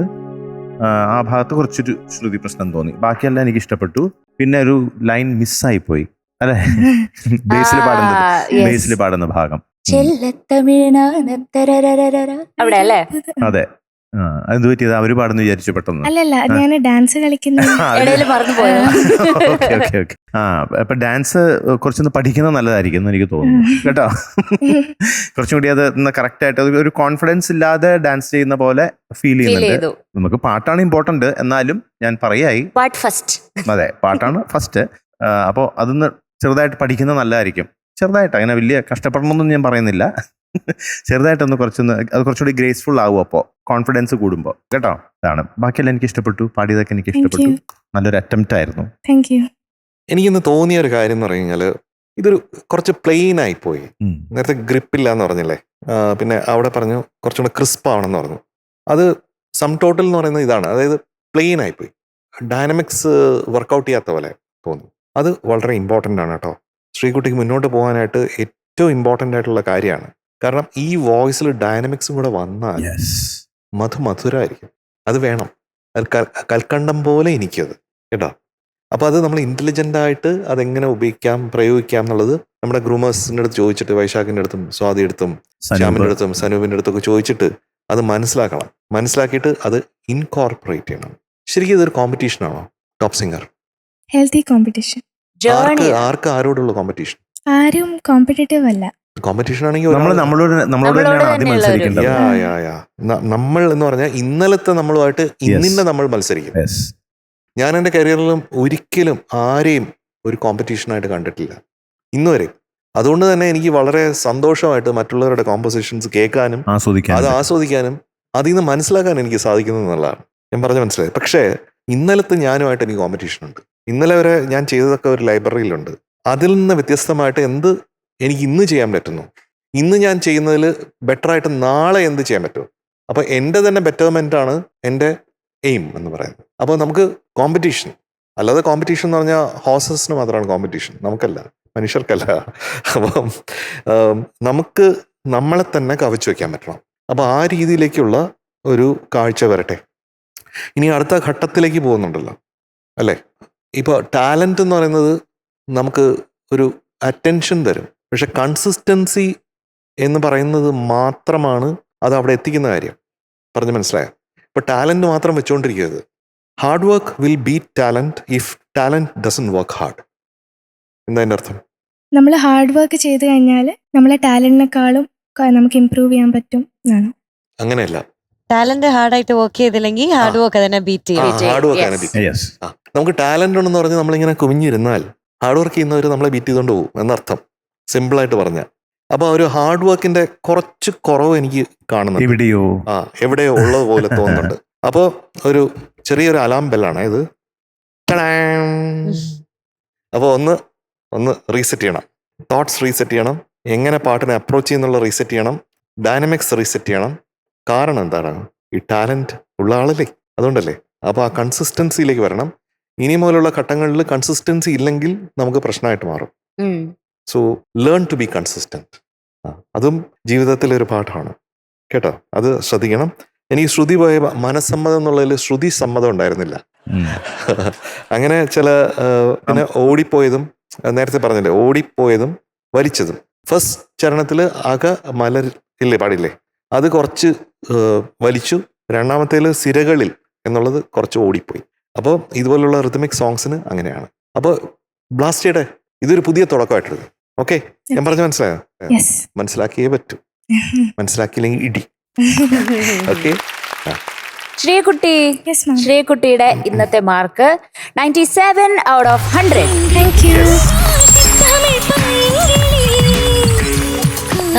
ആ ഭാഗത്ത് കുറച്ചൊരു ശ്രുതി പ്രശ്നം തോന്നി. ബാക്കിയെല്ലാം എനിക്ക് ഇഷ്ടപ്പെട്ടു. പിന്നെ ഒരു ലൈൻ മിസ്സായി പോയി അല്ലെ, ബേസിൽ പാടുന്ന ഭാഗം. അതെ, അത് പറ്റിയത് അവര് പാടുന്നു വിചാരിച്ചു പെട്ടെന്ന്. അല്ലല്ല, ഞാൻ ഡാൻസ് കളിക്കുന്ന അപ്പൊ ഡാൻസ് കുറച്ചൊന്ന് പഠിക്കുന്നത് നല്ലതായിരിക്കും എന്ന് എനിക്ക് തോന്നുന്നു കേട്ടോ. കുറച്ചും കൂടി അത് കറക്റ്റ് ആയിട്ട് ഒരു കോൺഫിഡൻസ് ഇല്ലാതെ ഡാൻസ് ചെയ്യുന്ന പോലെ ഫീൽ ചെയ്യുന്നുണ്ട്. നമുക്ക് പാട്ടാണ് ഇമ്പോർട്ടന്റ്, എന്നാലും ഞാൻ പറയായി അതെ, പാട്ടാണ് ഫസ്റ്റ്. അപ്പോൾ അതൊന്ന് ചെറുതായിട്ട് പഠിക്കുന്നത് നല്ലതായിരിക്കും. ചെറുതായിട്ട്, അങ്ങനെ വലിയ കഷ്ടപ്പെടണമെന്നൊന്നും ഞാൻ പറയുന്നില്ല, ചെറുതായിട്ടൊന്ന് അത് കുറച്ചുകൂടി ഗ്രേസ്ഫുൾ ആവും, അപ്പോൾ കോൺഫിഡൻസ് കൂടുമ്പോൾ കേട്ടോ. ഇതാണ്. ബാക്കിയെല്ലാം എനിക്ക് ഇഷ്ടപ്പെട്ടു, പാടിയതൊക്കെ എനിക്ക് ഇഷ്ടപ്പെട്ടു, നല്ലൊരു അറ്റംപ്റ്റ് ആയിരുന്നു. എനിക്കിന്ന് തോന്നിയ ഒരു കാര്യം എന്ന് പറഞ്ഞാൽ ഇതൊരു കുറച്ച് പ്ലെയിൻ ആയിപ്പോയി. നേരത്തെ ഗ്രിപ്പില്ല എന്ന് പറഞ്ഞില്ലേ, പിന്നെ അവിടെ പറഞ്ഞു കുറച്ചുകൂടെ ക്രിസ്പ് ആവണമെന്ന് പറഞ്ഞു. അത് സം ടോട്ടൽ എന്ന് പറയുന്നത് ഇതാണ്, അതായത് പ്ലെയിൻ ആയിപ്പോയി, ഡൈനാമിക്സ് വർക്കൗട്ട് ചെയ്യാത്ത പോലെ തോന്നി. അത് വളരെ ഇമ്പോർട്ടൻ്റ് ആണ് കേട്ടോ. ശ്രീകുട്ടിക്ക് മുന്നോട്ട് പോകാനായിട്ട് ഏറ്റവും ഇമ്പോർട്ടൻ്റ് ആയിട്ടുള്ള കാര്യമാണ്. കാരണം ഈ വോയിസിൽ ഡൈനാമിക്സും കൂടെ വന്നാൽ മധുരമായിരിക്കും. അത് വേണം, അത് കൽക്കണ്ടം പോലെ എനിക്കത് കേട്ടോ. അപ്പോൾ അത് നമ്മൾ ഇൻ്റലിജൻ്റ് ആയിട്ട് അതെങ്ങനെ പ്രയോഗിക്കാം എന്നുള്ളത് നമ്മുടെ ഗ്രൂമേഴ്സിൻ്റെ അടുത്ത് ചോദിച്ചിട്ട്, വൈശാഖിൻ്റെ അടുത്തും സ്വാതി അടുത്തും ശ്യാമിൻ്റെ അടുത്തും സനൂപിൻ്റെ അടുത്തൊക്കെ ചോദിച്ചിട്ട് അത് മനസ്സിലാക്കണം. മനസ്സിലാക്കിയിട്ട് അത് ഇൻകോർപ്പറേറ്റ് ചെയ്യണം. ശരിക്കും ഇതൊരു കോമ്പറ്റീഷനാണോ ടോപ്പ് സിംഗർ? Healthy competition. ആരോടുള്ള കോമ്പറ്റീഷൻ? ആരും കോമ്പറ്റീറ്റീവ് അല്ല. കോമ്പറ്റീഷൻ ആണെങ്കിൽ നമ്മൾ എന്ന് പറഞ്ഞാൽ ഇന്നലത്തെ നമ്മളുമായിട്ട് ഇന്നിന്റെ നമ്മൾ മത്സരിക്കും. ഞാൻ എൻ്റെ കരിയറിലും ഒരിക്കലും ആരെയും ഒരു കോമ്പറ്റീഷനായിട്ട് കണ്ടിട്ടില്ല ഇന്നുവരെ. അതുകൊണ്ട് തന്നെ എനിക്ക് വളരെ സന്തോഷമായിട്ട് മറ്റുള്ളവരുടെ കോമ്പോസിഷൻസ് കേൾക്കാനും അത് ആസ്വദിക്കാനും അതിൽ നിന്ന് മനസ്സിലാക്കാനും എനിക്ക് സാധിക്കുന്നു എന്നുള്ളതാണ് ഞാൻ പറഞ്ഞ മനസ്സിലായത്. പക്ഷേ ഇന്നലത്തെ ഞാനുമായിട്ട് എനിക്ക് കോമ്പറ്റീഷൻ ഉണ്ട്. ഇന്നലെ വരെ ഞാൻ ചെയ്തതൊക്കെ ഒരു ലൈബ്രറിയിലുണ്ട്. അതിൽ നിന്ന് വ്യത്യസ്തമായിട്ട് എന്ത് എനിക്ക് ഇന്ന് ചെയ്യാൻ പറ്റുന്നു, ഇന്ന് ഞാൻ ചെയ്യുന്നതിൽ ബെറ്ററായിട്ട് നാളെ എന്ത് ചെയ്യാൻ പറ്റും. അപ്പോൾ എൻ്റെ തന്നെ ബെറ്റർമെൻ്റ് ആണ് എൻ്റെ എയിം എന്ന് പറയുന്നത്. അപ്പോൾ നമുക്ക് കോമ്പറ്റീഷൻ അല്ലാതെ കോമ്പറ്റീഷൻ എന്ന് പറഞ്ഞാൽ ഹോഴ്സസിന് മാത്രമാണ് കോമ്പറ്റീഷൻ, നമുക്കല്ല, മനുഷ്യർക്കല്ല. അപ്പം നമുക്ക് നമ്മളെ തന്നെ കവച്ചു വയ്ക്കാൻ പറ്റണം. അപ്പോൾ ആ രീതിയിലേക്കുള്ള ഒരു കാഴ്ച വരട്ടെ. ഇനി അടുത്ത ഘട്ടത്തിലേക്ക് പോകുന്നുണ്ടല്ലോ അല്ലേ. ഇപ്പോൾ ടാലൻറ്റ് എന്ന് പറയുന്നത് നമുക്ക് ഒരു അറ്റൻഷൻ തരും, പക്ഷെ കൺസിസ്റ്റൻസി എന്ന് പറയുന്നത് മാത്രമാണ് അത് അവിടെ എത്തിക്കുന്ന കാര്യം. പറഞ്ഞ് മനസ്സിലായോ? ഇപ്പോൾ ടാലൻറ്റ് മാത്രം വെച്ചുകൊണ്ടിരിക്കരുത്. Hard work will beat talent if talent doesn't work hard. എന്താ എൻ്റെ അർത്ഥം? നമ്മൾ ഹാർഡ് വർക്ക് ചെയ്ത് കഴിഞ്ഞാൽ നമ്മളെ ടാലന്റിനെക്കാളും നമുക്ക് ഇമ്പ്രൂവ് ചെയ്യാൻ പറ്റും എന്നാണ്. അങ്ങനെയല്ല, ടാലന്റ് ഹാർഡായിട്ട് വർക്ക് ചെയ്തില്ലെങ്കിൽ ഹാർഡ് വർക്ക് തന്നെ ബീറ്റ് ചെയ്യും. നമുക്ക് ടാലന്റ് ഉണ്ടെന്ന് പറഞ്ഞാൽ നമ്മളിങ്ങനെ കുമിഞ്ഞിരുന്നാൽ ഹാർഡ് വർക്ക് ചെയ്യുന്നവർ നമ്മളെ ബീറ്റ് ചെയ്തുകൊണ്ട് പോകും എന്നർത്ഥം, സിമ്പിളായിട്ട് പറഞ്ഞാൽ. അപ്പൊ ഒരു ഹാർഡ് വർക്കിന്റെ കുറച്ച് കുറവ് എനിക്ക് കാണുന്നുണ്ട്, എവിടെയോ ഉള്ളത് പോലെ തോന്നുന്നുണ്ട്. അപ്പോൾ ഒരു ചെറിയൊരു അലാം ബെല്ലാണ് ഇത്. അപ്പോൾ ഒന്ന് റീസെറ്റ് ചെയ്യണം, തോട്ട്സ് റീസെറ്റ് ചെയ്യണം, എങ്ങനെ പാട്ടിനെ അപ്രോച്ച് ചെയ്യുന്നുള്ള റീസെറ്റ് ചെയ്യണം, ഡൈനാമിക്സ് റീസെറ്റ് ചെയ്യണം. കാരണം എന്താണ്? ഈ ടാലന്റ് ഉള്ള ആളല്ലേ, അതുകൊണ്ടല്ലേ. അപ്പോൾ ആ കൺസിസ്റ്റൻസിയിലേക്ക് വരണം. ഇനി മുതലുള്ള ഘട്ടങ്ങളിൽ കൺസിസ്റ്റൻസി ഇല്ലെങ്കിൽ നമുക്ക് പ്രശ്നമായിട്ട് മാറും. So learn to be consistent. അതും ജീവിതത്തിലെ ഒരു പാഠമാണ് കേട്ടോ, അത് ശ്രദ്ധിക്കണം. എനിക്ക് ശ്രുതി പോയ മനസ്സമ്മതം എന്നുള്ളതിൽ ശ്രുതി സമ്മതം ഉണ്ടായിരുന്നില്ല. അങ്ങനെ ചില പിന്നെ ഓടിപ്പോയതും നേരത്തെ പറഞ്ഞില്ലേ, ഓടിപ്പോയതും വലിച്ചതും. ഫസ്റ്റ് ചരണത്തിൽ മലർ ഇല്ലേ പാടില്ലേ, അത് കുറച്ച് വലിച്ചു. രണ്ടാമത്തേൽ സിരകളിൽ എന്നുള്ളത് കുറച്ച് ഓടിപ്പോയി. അപ്പോൾ ഇതുപോലുള്ള റിതമിക് സോങ്സിന് അങ്ങനെയാണ്. അപ്പോൾ ബ്ലാസ്റ്റിയുടെ ഇതൊരു പുതിയ തുടക്കമായിട്ടത്. ഓക്കെ, ഞാൻ പറഞ്ഞ മനസ്സിലായോ? മനസ്സിലാക്കിയേ പറ്റൂ, മനസ്സിലാക്കിയില്ലെങ്കിൽ ഇടി. ഓക്കെ. ശ്രീകുട്ടി, ശ്രീകുട്ടിയുടെ ഇന്നത്തെ മാർക്ക് 97 out of 100.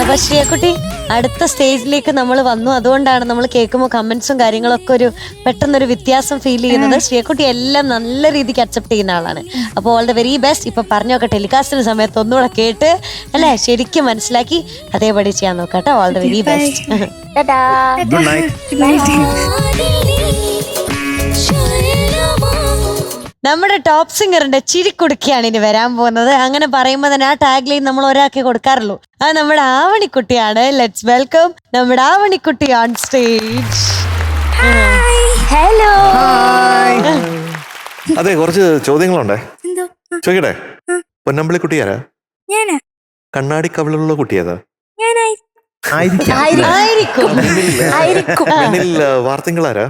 അപ്പൊ ശ്രീകുട്ടി അടുത്ത സ്റ്റേജിലേക്ക് നമ്മൾ വന്നു. അതുകൊണ്ടാണ് നമ്മൾ കേൾക്കുമ്പോൾ കമന്റ്സും കാര്യങ്ങളൊക്കെ ഒരു പെട്ടെന്നൊരു വ്യത്യാസം ഫീൽ ചെയ്യുന്നത്. ശ്രീകുട്ടി എല്ലാം നല്ല രീതിക്ക് അക്സെപ്റ്റ് ചെയ്യുന്ന ആളാണ്. അപ്പോൾ ഓൾ ദ വെരി ബെസ്റ്റ്. ഇപ്പൊ പറഞ്ഞൊക്കെ ടെലികാസ്റ്റിന് സമയത്ത് ഒന്നുകൂടെ കേട്ട് അല്ലെ ശരിക്കും മനസ്സിലാക്കി അതേപടി ചെയ്യാൻ നോക്കട്ടെ. All the very best. Good night. നമ്മുടെ ടോപ്പ് സിംഗറിന്റെ ചിരിക്കുടുക്കിയാണ് ഇനി വരാൻ പോകുന്നത്. അങ്ങനെ പറയുമ്പോൾ തന്നെ ആ ടാഗ് ലൈൻ നമ്മൾ ഒരാൾക്ക് കൊടുക്കാറുള്ളൂ. അത് നമ്മുടെ ആവണിക്കുട്ടിയാണ്. ലെറ്റ്സ് വെൽക്കം നമ്മുടെ ആവണിക്കുട്ടി ഓൺ സ്റ്റേജ്. ഹലോ. അതെ, കുറച്ച് ചോദ്യങ്ങളുണ്ടേ, ചോദിക്കട്ടെ? പൊന്നമ്പിളി ആരാ? കണ്ണാടി കവിളുള്ള കുട്ടി ഏതാ? വാർത്തിങ്കളാരാ?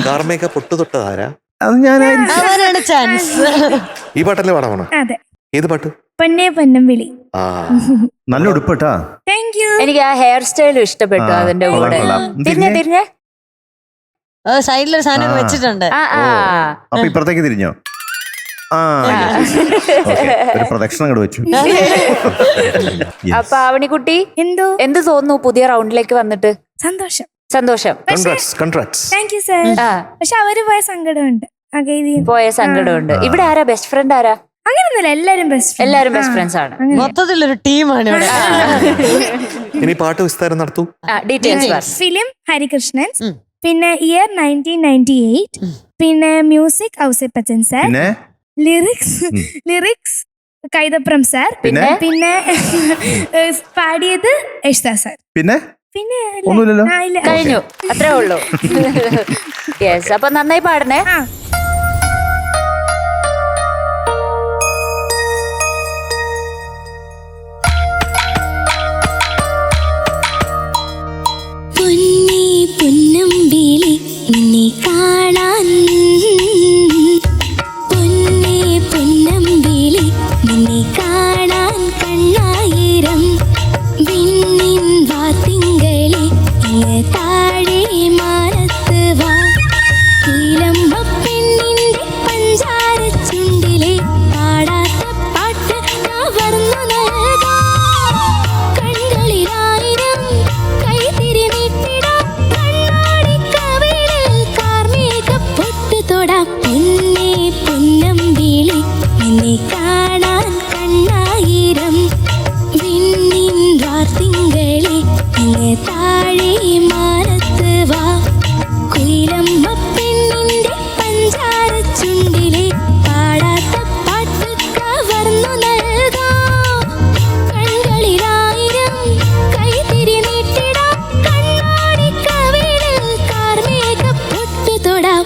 കാർമേക്ക പൊട്ടു തൊട്ടതാരാ? അവനാണ് ചാൻസ്. ഈ പാട്ടല്ലേ പാടാൻ പോണോ? ഏത് പാട്ട്? പൊന്നേ പൊന്നമ്പിളി. നല്ല ഉടുപ്പട്ടാ. എനിക്ക് ആ ഹെയർ സ്റ്റൈലും ഇഷ്ടപ്പെട്ടു. അതിന്റെ കൂടെ തിരിഞ്ഞേ സൈഡിലൊരു സാധനം വെച്ചിട്ടുണ്ട്. അപ്പൊ ഇപ്പുറത്തേക്ക് തിരിഞ്ഞോ? ഒരു പ്രദക്ഷിണം അങ്ങോട്ട് വെച്ചു. അപ്പൊ ആവണിക്കുട്ടി എന്ത് തോന്നുന്നു പുതിയ റൗണ്ടിലേക്ക് വന്നിട്ട്? സന്തോഷം. Thank you sir. പക്ഷെ അവര് പോയ സങ്കടമുണ്ട്. ഇവിടെ ആരാ ബെസ്റ്റ് ഫ്രണ്ട്? ആരാ? അങ്ങനെയൊന്നുമില്ല, എല്ലാരും ബെസ്റ്റ് ഫ്രണ്ട്സ് ആണ്. മൊത്തത്തിലൊരു ടീമാണ് ഇവിടെ. ഇനി പാട്ട് വിസ്താരം നടത്തൂ. ഫിലിം ഹരികൃഷ്ണൻ, പിന്നെ ഇയർ 1998, പിന്നെ music Ouseppachan sir, lyrics Kaithapram sir, പിന്നെ പാടിയത് യേശുദാസ് സാർ. പിന്നെ ഒന്നുമില്ലല്ലോ, കഴിഞ്ഞു, അത്രേ ഉള്ളൂ. യെസ്, അപ്പൊ നന്നായി പാടണേ. പൊന്നേ പൊന്നമ്പിളി നിന്നെ കാണാൻ, പൊന്നേ പൊന്നമ്പിളി നിന്നെ കാണാൻ കണ്ണായിരം വിണ്ണിൻ വാത്തിങ്കളി ഇങ്ങ് താഴെ മാനത്ത് വാ. നീലമ്മ പെണ്ണിന്റെ പഞ്ചാര ചുണ്ടിലെ പാടാത്ത പാട്ട് കവർന്നു നൽകാം. കണ്ണുകളിലായിരം കൈത്തിരി നീട്ടിടാം, കണ്ണാടി കവിളിൽ കാർമേഘ പൊട്ട് തൊടാം. പൊന്നേ പൊന്നമ്പിളി നിന്നെ കാണാൻ കണ്ണായിരം വിണ്ണിൻ വാർത്തിങ്കളി ഇങ്ങ് താഴെ മാനത്ത് വാ. കുയിലമ്മ പെണ്ണിന്റെ പഞ്ചാര ചുണ്ടിലെ പാടാത്ത പാട്ട് കവർന്നു നൽകാം. കണ്ണുകളിലായിരം കൈത്തിരി നീട്ടിടാം, കണ്ണാടി കവിളിൽ കാർമേഘ പൊട്ട് തൊടാം.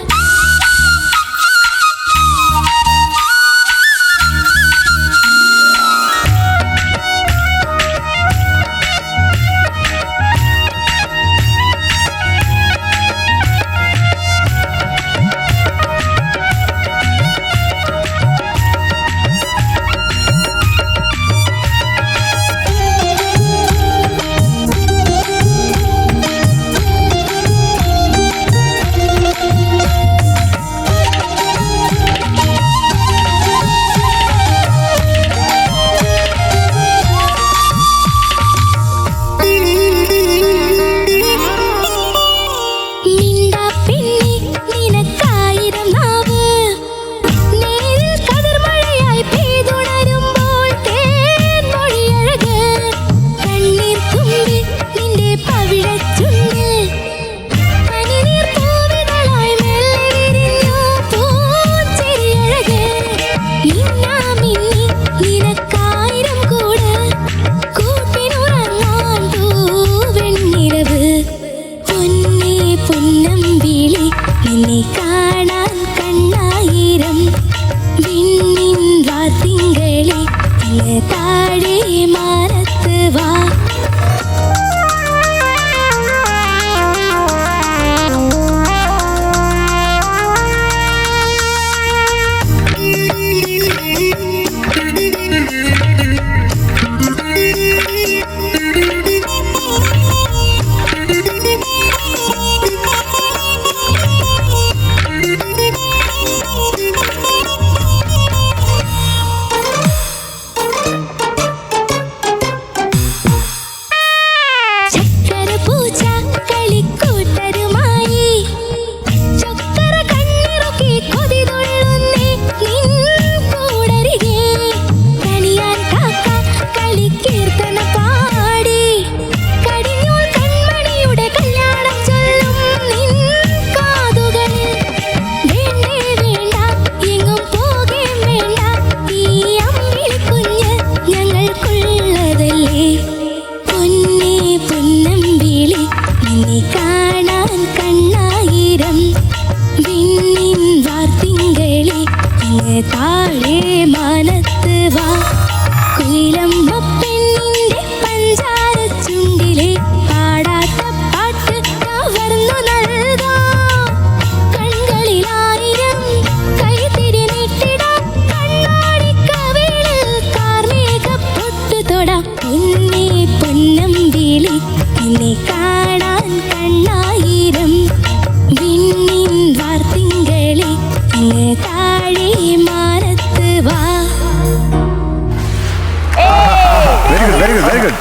Very good very good.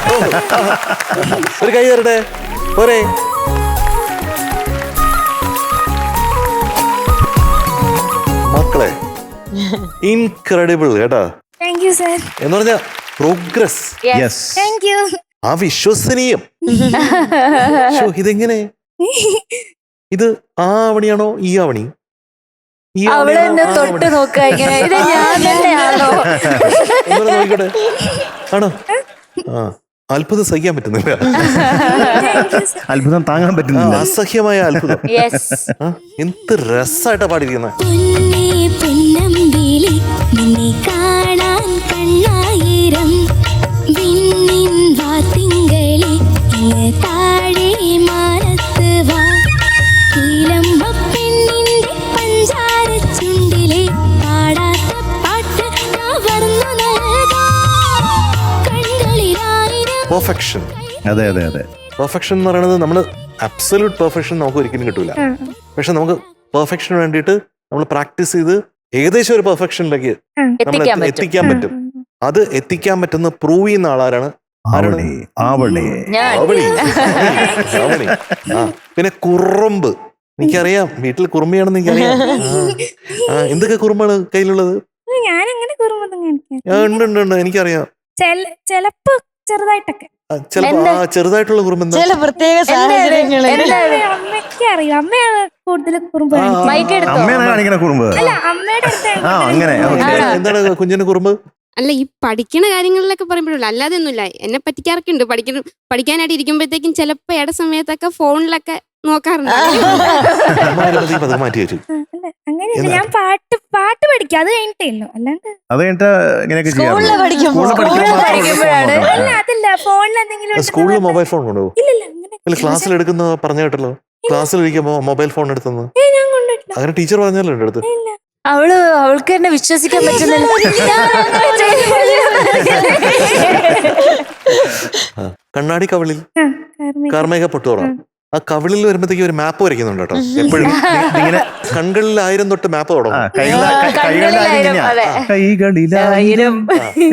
ഒരു കൈ തരട്ടെ പോരെ. മക്കളെ ഇൻക്രെഡിബിൾ കേട്ടാ. Thank you sir. എന്ന് പറഞ്ഞ പ്രോഗ്രസ്, യെസ്. Thank you. അവിശ്വസനീയം. ശ്ശോ, ഇതെങ്ങനെ? ഇത് ആ ആവണിയാണോ ഈ ആവണി? ഈ അവള് ആവണിയാണോ എന്നെ ആ തൊട്ട് ആവണി? നോക്കുക ഇങ്ങനെ, ഇത് ഞാൻ തന്നെയാണോ? ഒന്നുകൂടെ നോക്കിക്കോട്ടെ. ആണോ? ആ, അത്ഭുതം സഹിക്കാൻ പറ്റുന്നില്ല. അത്ഭുതം താങ്ങാൻ പറ്റുന്നില്ല. അസഹ്യമായ അത്ഭുതം. യെസ്. ആ, എന്ത് രസായിട്ടാ പാടിയിരിക്കുന്നത്. പൊന്നേ പൊന്നമ്പിളി നിന്നെ കാണാൻ കണ്ണായിരം വിണ്ണിൻ വാത്തിങ്കളി ഇങ്ങ് താഴെ മാനത്ത് വാ പെണ്ണിന്റെ പഞ്ചാര ചുണ്ടിലെ പാടാത്ത പാട്ട് കവർന്നു നൽകാം കണ്ണുകളിലായിരം പെർഫെക്ഷൻ. അതെ അതെ അതെ. പെർഫെക്ഷൻ എന്ന് പറയുന്നത് നമ്മൾ അബ്സല്യൂട്ട് പെർഫെക്ഷൻ നമുക്ക് ഒരിക്കലും കിട്ടൂല. പക്ഷെ നമുക്ക് പെർഫെക്ഷന് വേണ്ടിയിട്ട് നമ്മൾ പ്രാക്ടീസ് ചെയ്ത് ഏകദേശം ഒരു പെർഫെക്ഷനിലേക്ക് നമ്മൾ എത്തിക്കാൻ പറ്റും. അത് എത്തിക്കാൻ പറ്റുന്ന പ്രൂവ് ചെയ്യുന്ന ആളാരാണ്? ആവണി ആവണി. ഞാൻ ആവണി. ആവണി. ആ, പിന്നെ കുറുമ്പ്. എനിക്കറിയാം വീട്ടിൽ കുറുമ്പയാണെന്ന് എനിക്കറിയാം. ആ, എന്തൊക്കെ കുറുമ്പാണ് കയ്യിലുള്ളത്? ഞാൻ അങ്ങനെ കുറുമ്പൊന്നും കാണിക്കാം. ആ, ഉണ്ട് ഉണ്ട് ഉണ്ട്, എനിക്കറിയാം. ചെലപ്പോ ചെറുതായിട്ടൊക്കെ. ചിലപ്പോ ആ ചെറുതായിട്ടുള്ള കുറുമ്പ് എന്താ? ചില പ്രത്യേക സാഹചര്യങ്ങളിൽ അമ്മയ്ക്ക് അറിയാം. അമ്മയാണ് കൂടുതൽ കുറുമ്പ് കാണിക്കുന്നത്. മൈക്ക് എടുത്തോ? അമ്മയാണ് കാണിക്കണ കുറുമ്പ്. അല്ല, അമ്മയുടെ അടുത്ത് ആ അങ്ങനെ. Okay. എന്താണ് കുഞ്ഞിന് കുറുമ്പ്? അല്ല, ഈ പഠിക്കണ കാര്യങ്ങളിലൊക്കെ പറയുമ്പോഴല്ലോ, അല്ലാതെ ഒന്നുമില്ല. എന്നെ പറ്റിക്കാറൊക്കെ ഉണ്ട്. പഠിക്കാനായിട്ട് ഇരിക്കുമ്പോഴത്തേക്കും ചിലപ്പോ ഇട സമയത്തൊക്കെ ഫോണിലൊക്കെ നോക്കാറുണ്ട്. അത് മാറ്റി വെച്ചു. അല്ല, അങ്ങനെയല്ല. ഞാൻ പാട്ട് പഠിക്കും. അത് കഴിഞ്ഞിട്ടേ ഉള്ളൂ. അല്ലാണ്ട് അത് കഴിഞ്ഞിട്ട് ഇങ്ങനെയൊക്കെ സ്കൂളിൽ പഠിക്കുമ്പോൾ പഠിക്കുമ്പോഴാണ്. അല്ല, അതല്ല. ഫോണിൽ എന്തെങ്കിലും സ്കൂളിൽ മൊബൈൽ ഫോൺ കൊണ്ടുപോകും. ഇല്ലില്ല, അങ്ങനെ അല്ല, ക്ലാസ്സിൽ എടുക്കുന്ന പറഞ്ഞു കേട്ടല്ലോ. ക്ലാസ്സിലിരിക്കുമ്പോ മൊബൈൽ ഫോൺ എടുത്തെന്ന് ഞാൻ കൊണ്ടുപോയിട്ടില്ല. അങ്ങനെ ടീച്ചർ പറഞ്ഞല്ലോ എന്റെ അടുത്ത്. അവൾക്ക് എന്നെ വിശ്വസിക്കാൻ പറ്റുന്നില്ല. കണ്ണാടി കവിളിൽ ആ, കാർമേഘ. കാർമേഘ പൊട്ടുതോറാം. ആ കവിളിൽ വരുമ്പോഴത്തേക്ക് ഒരു മാപ്പ് വരയ്ക്കുന്നുണ്ട് കേട്ടോ. എപ്പോഴും ഇങ്ങനെ കൺകളിൽ 1000 തൊട്ട് മാപ്പ് തുടങ്ങും. കണ്ണുകളിലായിരം, അതെ. കൈകളിലായിരം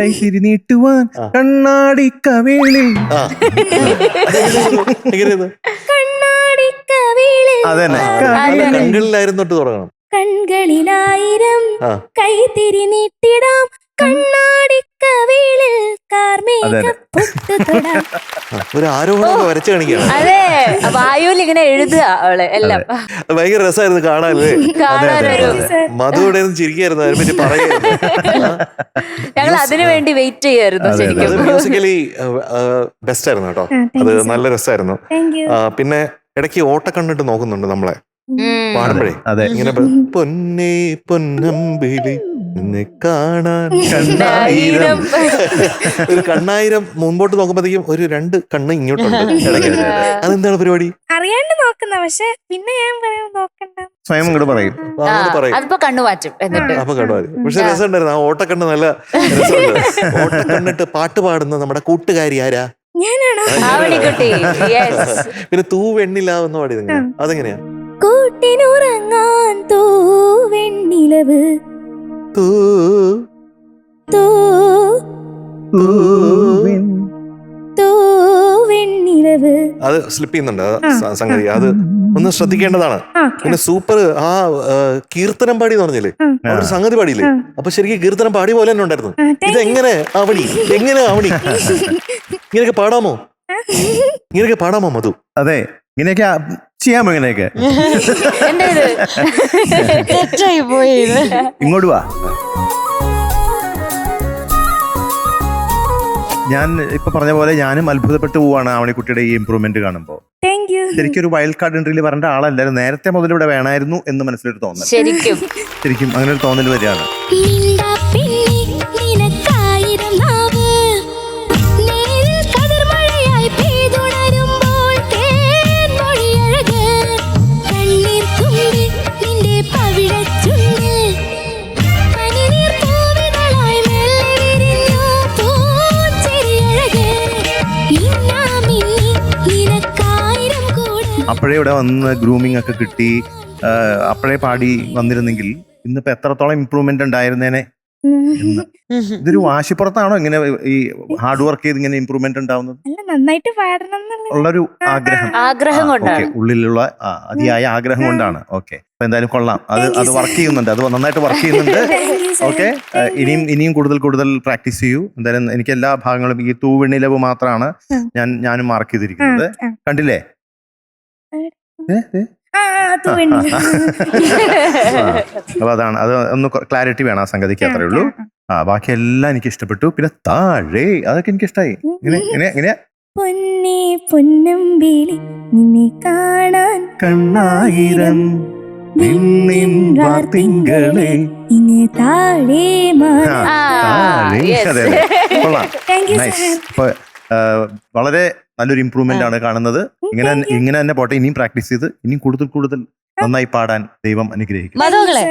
കൈ തിരിനീട്ടുവാൻ കണ്ണാടി കവിളിൽ. ആ, എങ്ങനെയത്? കണ്ണാടിക്കവിളിൽ അതന്നെ. കൺകളിൽ 1000 തൊട്ട് തുടങ്ങണം. കൺകളിലായിരം ആ. കൈത്തിരി നീട്ടിടാം കണ്ണാടിക്കവിളിൽ കാർമേഘ പൊട്ടുതൊടാം. ഒരു ആരോപണമൊക്കെ വരച്ച് കാണിക്കുകയാണ്. അതെ, വായുവിൽ ഇങ്ങനെ എഴുതുക അവള് എല്ലാം. അത് ഭയങ്കര രസമായിരുന്നു കാണാനല്ലേ. കാണാനൊരു മധു ഇവിടെ നിന്ന് ചിരിക്കായിരുന്നു, അതിനെ പറ്റി പറയായിരുന്നു. ഞങ്ങൾ അതിനു വേണ്ടി വെയിറ്റ് ചെയ്യായിരുന്നു അത് ശരിക്കും. മ്യൂസിക്കലി ബെസ്റ്റ് ആയിരുന്നു കേട്ടോ. അത് നല്ല രസമായിരുന്നു. Thank you. പിന്നെ ഇടയ്ക്ക് ഓട്ടക്കണ്ണിട്ട് നോക്കുന്നുണ്ട് നമ്മളെ പാടുമ്പോഴേ. അതെ. ഇങ്ങനെ പൊന്നേ പൊന്നമ്പിളി നിന്നെ കാണാൻ കണ്ണായിരം. ഒരു കണ്ണായിരം മുമ്പോട്ട് നോക്കുമ്പോഴത്തേക്കും ഒരു 2 കണ്ണ് ഇങ്ങോട്ടുണ്ട് ഇടയ്ക്ക്. അതെന്താണ് പരിപാടി? അറിയാണ്ട് നോക്കുന്ന, പക്ഷെ പിന്നെ ഞാൻ പറയും നോക്കണ്ട. സ്വയം ഇങ്ങോട്ട് പറയും. ആ, അങ്ങോട്ട് പറയും. അതിപ്പോ കണ്ണു മാറ്റും എന്നിട്ട്. അപ്പൊ കണ്ണുമാരി. പക്ഷെ രസമുണ്ടായിരുന്നു. ആ ഓട്ടക്കണ്ണ് നല്ല രസമുണ്ട്. ഓട്ടക്കണ്ണിട്ട് പാട്ട് പാടുന്ന നമ്മുടെ കൂട്ടുകാരി ആരാ? ഞാനാണോ? ആവണിക്കുട്ടി. യെസ്. പിന്നെ തൂ വെണ്ണിലാവെന്ന് പാടിയത് എങ്ങനെയാ? അതെങ്ങനെയാ? കൂട്ടിനുറങ്ങാൻ തൂവെണ്ണിലവ് തൂ തൂ പൂവിൻ തൂവെണ്ണിലവ്. അത് സ്ലിപ്പ് ചെയ്യുന്നുണ്ട് ആ സംഗതി. അത് ഒന്ന് ശ്രദ്ധിക്കേണ്ടതാണ്. ആ, പിന്നെ സൂപ്പർ ആ കീർത്തനം പാടി എന്ന് പറഞ്ഞില്ലേ, ഒരു സംഗതി പാടിയില്ലേ? അപ്പൊ ശരിക്കും കീർത്തനം പാടി പോലെ തന്നെ ഉണ്ടായിരുന്നു. ഇതെങ്ങനെ ആവണി? എങ്ങനെ ആവണി? ഇങ്ങനെയൊക്കെ പാടാമോ? ഇങ്ങനെയൊക്കെ പാടാമോ മധു? അതെ, ഇങ്ങനെയൊക്കെ ചെയ്യാമോ? ഇങ്ങനെയൊക്കെ എന്റെ ഇത് തെറ്റായി പോയി ഇത്. ഇങ്ങോട്ട് വാ. ഞാൻ ഇപ്പൊ പറഞ്ഞ പോലെ ഞാനും അത്ഭുതപ്പെട്ടു പോവാണ് ആവണിക്കുട്ടിയുടെ ഈ ഇമ്പ്രൂവ്മെന്റ് കാണുമ്പോൾ. Thank you. ശരിക്കും ഒരു വൈൽഡ് കാർഡ് എൻട്രിയിൽ വരേണ്ട ആളല്ലായിരുന്നു. നേരത്തെ മുതൽ ഇവിടെ വേണമായിരുന്നു എന്ന് മനസ്സിലൊരു തോന്നൽ. ശരിക്കും അങ്ങനെ ഒരു തോന്നൽ വരികയാണ്. നിനക്കായിരം നാവ് നേരിൽ കതിർമഴയായി പെയ്തുണരുമ്പോൾ തേൻമൊഴിയഴക് കണ്ണീർ തുമ്പി നിന്റെ പവിഴച്ചുണ്ടിൽ പനിനീർ പൂവിതളായി മെല്ലെ വിരിഞ്ഞു പൂച്ചെരിയഴക് മിന്നാമിന്നി നിനക്കായിരം കൂടെ. അപ്പോഴേ ഇവിടെ വന്ന് ഗ്രൂമിംഗ് ഒക്കെ കിട്ടി, അപ്പോഴേ പാടി വന്നിരുന്നെങ്കിൽ ഇന്നിപ്പോ എത്രത്തോളം ഇമ്പ്രൂവ്മെന്റ് ഉണ്ടായിരുന്നേനെ ഇതൊരു വാശിപ്പുറത്താണോ ഇങ്ങനെ ഈ ഹാർഡ് വർക്ക് ചെയ്ത് ഇങ്ങനെ ഇമ്പ്രൂവ്മെന്റ് ഉണ്ടാവുന്നത്? അല്ല, നന്നായിട്ട് പാടണം എന്നുള്ള ഉള്ളൊരു ആഗ്രഹം, ആഗ്രഹം കൊണ്ടാണ്. ഉള്ളിലുള്ള അതിയായ ആഗ്രഹം കൊണ്ടാണ്. ഓക്കെ, അപ്പൊ എന്തായാലും കൊള്ളാം. അത് വർക്ക് ചെയ്യുന്നുണ്ട്, അത് നന്നായിട്ട് വർക്ക് ചെയ്യുന്നുണ്ട്. ഓക്കെ, ഇനിയും കൂടുതൽ പ്രാക്ടീസ് ചെയ്യൂ. എന്തായാലും എനിക്ക് എല്ലാ ഭാഗങ്ങളും ഈ തൂവെണ്ണിലവ് മാത്രമാണ് ഞാനും മാർക്ക് ചെയ്തിരിക്കുന്നത്. കണ്ടില്ലേ? അപ്പൊ അതാണ്, അത് ഒന്ന് ക്ലാരിറ്റി വേണം ആ സംഗതിക്ക്, അത്രേ ഉള്ളൂ. ബാക്കി എല്ലാം എനിക്ക് ഇഷ്ടപ്പെട്ടു. പിന്നെ താഴെ അതൊക്കെ എനിക്ക് ഇഷ്ടമായി. ഇങ്ങനെ പൊന്നേ പൊന്നമ്പിളി നിന്നെ കാണാൻ കണ്ണായിരം തിങ്കളെ ഇങ്ങ് താഴെ അതെ, കൊള്ളാം. നൈസ്. ഇപ്പൊ വളരെ നല്ലൊരു ഇമ്പ്രൂവ്മെന്റ് ആണ് കാണുന്നത്. ഇങ്ങനെ തന്നെ പോട്ടെ. ഇനിയും പ്രാക്ടീസ് ചെയ്ത് ഇനിയും കൂടുതൽ നന്നായി പാടാൻ ദൈവം അനുഗ്രഹിക്കും. മധുകളെ,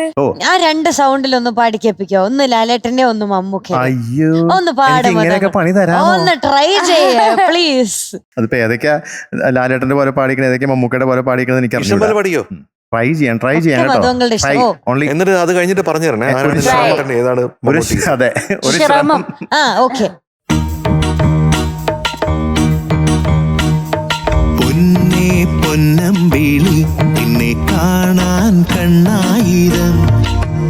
ഞാൻ 2 സൗണ്ടിലൊന്ന് പാടിക്കേപ്പിക്കോ? ഒന്ന് ലാലേട്ടന്റെ, ഒന്ന് മമ്മൂക്ക. അയ്യോ, ഒന്ന് പാടും, ഇങ്ങനെയൊക്കെ പണി തരാമോ? ഒന്ന് ട്രൈ ചെയ്യേ പ്ലീസ്. അതിപ്പോ ഏതൊക്കെയാ ലാലേട്ടന്റെ പോലെ പാടിക്കുന്നത്, ഏതൊക്കെ മമ്മൂക്കയുടെ പോലെ പാടിക്കുന്നത് എനിക്ക് ഇഷ്ടംപോലെ പഠിക്കോ? ട്രൈ ചെയ്യാൻ മധുങ്ങളുടെ ഇഷ്ടം. ഓൺലി. എന്നിട്ട് അത് കഴിഞ്ഞിട്ട് പറഞ്ഞു തരണേ ഏതാണ് അതെ, ഒരു ശ്രമം. ഓക്കെ. പൊന്നേ പൊന്നമ്പിളി നിന്നെ കാണാൻ കണ്ണായിരം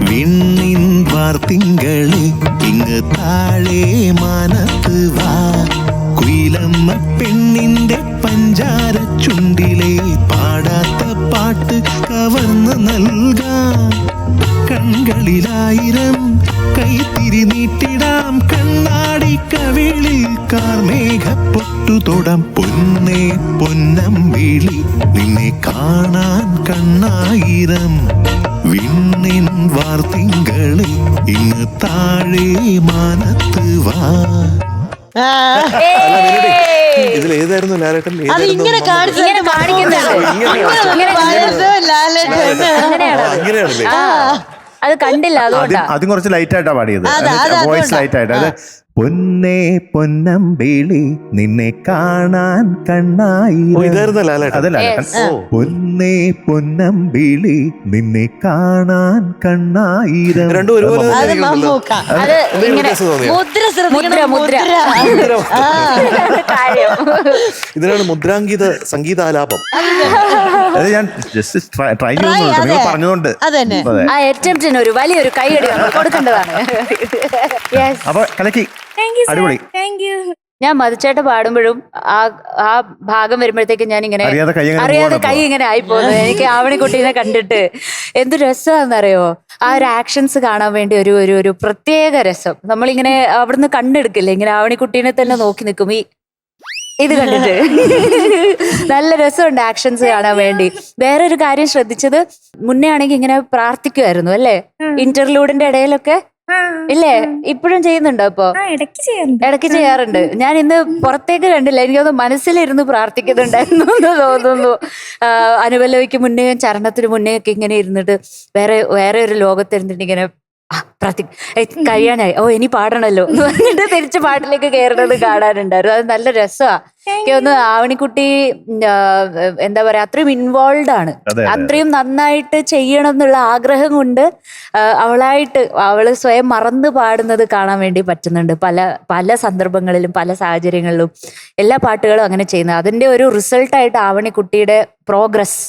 വിണ്ണിൻ വാർത്തിങ്കളെ ഇങ്ങ് താഴെ മാനത്ത് വാ കുയിലമ്മ പെണ്ണിന്റെ പഞ്ചാര ചുണ്ടിലെ പാടാത്ത പാട്ട് കവർന്ന് നൽകാം കൺകളിലായിരം കൈത്തിരി നീട്ടിടാം കണ്ണാടി കവിളിൽ കാർമേഘപ്പൊട്ടു തൊടാം പൊന്നേ പൊന്നമ്പിളി നിന്നെ കാണാൻ കണ്ണായിരം വിണ്ണിൻ വാർത്തിങ്കളെ ഇങ്ങ് താഴെ മാനത്ത് വാ. ഇതിൽ ഏതായിരുന്നു ലാലേട്ടൻ? അത് ഇങ്ങനെ അങ്ങനെയാണല്ലേ? അത് കണ്ടില്ല, അതുകൊണ്ടാണ്. അതും കുറച്ച് ലൈറ്റ് ആയിട്ടാ പാടിയത്, വോയിസ് ലൈറ്റ് ആയിട്ട്. അത് പൊന്നേ പൊന്നമ്പിളി നിന്നെ കാണാൻ കണ്ണായിരം. ഇതായിരുന്നു ലാലേട്ടൻ? അതല്ല, പൊന്നേ പൊന്നമ്പിളി നിന്നെ കാണാൻ കണ്ണായിരം. രണ്ടും ഒരുപോലെ അത് മമ്മൂക്ക. അത് ഇങ്ങനെ മുദ്ര ശ്രദ്ധിക്കണം, മുദ്ര. ഇതിനാണ് മുദ്രാങ്കിത സംഗീതാലാപം. അത് ഞാൻ ജസ്റ്റ് ട്രൈ ചെയ്യുന്നുണ്ട്, നിങ്ങൾ പറഞ്ഞതുകൊണ്ട്. അതന്നെ, ആ അറ്റംപ്റ്റിന് ഒരു വലിയൊരു കൈയടി കൊടുക്കേണ്ടതാണ്. അപ്പൊ കലക്കി, അടിപൊളി. ഞാൻ മധുച്ചേട്ട പാടുമ്പോഴും ആ ഭാഗം വരുമ്പോഴത്തേക്കും ഞാൻ ഇങ്ങനെ അറിയാതെ കൈ ഇങ്ങനെ ആയിപ്പോകുന്നത്. എനിക്ക് ആവണിക്കുട്ടീനെ കണ്ടിട്ട് എന്ത് രസമാണെന്നറിയോ? ആ ഒരു ആക്ഷൻസ് കാണാൻ വേണ്ടി ഒരു പ്രത്യേക രസം. നമ്മളിങ്ങനെ അവിടുന്ന് കണ്ടെടുക്കില്ലേ, ഇങ്ങനെ ആവണിക്കുട്ടീനെ തന്നെ നോക്കി നിൽക്കും ഇത് കണ്ടിട്ട്. നല്ല രസമുണ്ട് ആക്ഷൻസ് കാണാൻ വേണ്ടി. വേറൊരു കാര്യം ശ്രദ്ധിച്ചത്, മുന്നേ ആണെങ്കിൽ ഇങ്ങനെ പ്രാർത്ഥിക്കുമായിരുന്നു അല്ലേ, ഇന്റർലൂഡിന്റെ ഇടയിലൊക്കെ ഇല്ലേ? ഇപ്പോഴും ചെയ്യുന്നുണ്ടോ? ഇപ്പൊ ഇടയ്ക്ക് ചെയ്യാറുണ്ട്. ഞാൻ ഇന്ന് പുറത്തേക്ക് കണ്ടില്ല, എനിക്കത് മനസ്സിലിരുന്ന് പ്രാർത്ഥിക്കുന്നുണ്ടായിരുന്നു എന്ന് തോന്നുന്നു. അനുപല്ലവിക്ക് മുന്നേ, ചരണത്തിന് മുന്നേ ഒക്കെ ഇങ്ങനെ ഇരുന്നിട്ട് വേറെ ഒരു ലോകത്തിരുന്നിട്ട് ഇങ്ങനെ കഴിയാനായി, ഇനി പാടണല്ലോ എന്ന് പറഞ്ഞിട്ട് തിരിച്ച് പാട്ടിലേക്ക് കയറുന്നത് കാണാനുണ്ടായിരുന്നു. അത് നല്ല രസമാണ്. എനിക്ക് ഒന്ന് ആവണിക്കുട്ടി എന്താ പറയാ, അത്രയും ഇൻവോൾവ് ആണ്, അത്രയും നന്നായിട്ട് ചെയ്യണം എന്നുള്ള ആഗ്രഹം കൊണ്ട് അവള് സ്വയം മറന്നു പാടുന്നത് കാണാൻ വേണ്ടി പറ്റുന്നുണ്ട്. പല സന്ദർഭങ്ങളിലും പല സാഹചര്യങ്ങളിലും എല്ലാ പാട്ടുകളും അങ്ങനെ ചെയ്യുന്നത്. അതിന്റെ ഒരു റിസൾട്ടായിട്ട് ആവണിക്കുട്ടിയുടെ പ്രോഗ്രസ്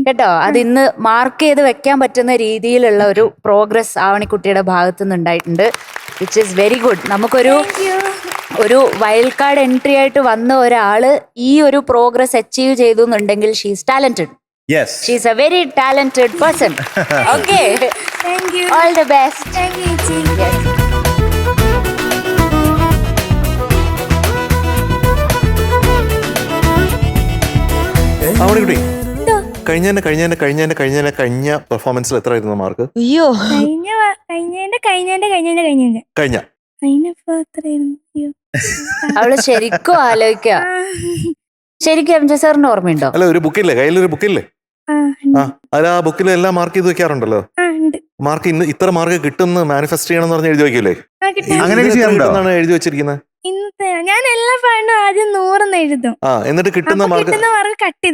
കേട്ടോ, അത് ഇന്ന് മാർക്ക് ചെയ്ത് വെക്കാൻ പറ്റുന്ന രീതിയിലുള്ള ഒരു പ്രോഗ്രസ് ആവണിക്കുട്ടിയുടെ ഭാഗത്തു നിന്നുണ്ടായിട്ടുണ്ട്, വിച്ച് ഈസ് വെരി ഗുഡ്. നമുക്കൊരു വൈൽഡ് കാർഡ് എൻട്രി ആയിട്ട് വന്ന ഒരാള് ഈ ഒരു പ്രോഗ്രസ് അച്ചീവ് ചെയ്തു എന്നുണ്ടെങ്കിൽ she's talented. She's a very talented person. Okay, all the best. ആവണിക്കുട്ടി, കഴിഞ്ഞ പെർഫോമൻസിൽ എത്രയായിരുന്നു മാർക്ക്? അയ്യോ, അവള് ശരിക്കും ആലോചിക്ക. ശരിക്കും എം ജെ സാറിന് ഓർമ്മയുണ്ടോ? അല്ല, ഒരു ബുക്കില്ലേ, കയ്യിലൊരു ബുക്കില്ലേ? അല്ല, ആ ബുക്കിൽ എല്ലാം മാർക്ക് ചെയ്ത് വെക്കാറുണ്ടല്ലോ. മാർക്ക് ഇത്ര മാർക്ക് കിട്ടുന്ന മാനിഫെസ്റ്റ് ചെയ്യണം എന്ന് പറഞ്ഞ് എഴുതി വെക്കില്ലേ? അങ്ങനെ എഴുതി വെച്ചിരിക്കുന്നത്. ഞാൻ എല്ലാ പാട്ടും ആദ്യം 100 എഴുതും, എന്നിട്ട് കിട്ടുന്ന മാർക്ക് കട്ട്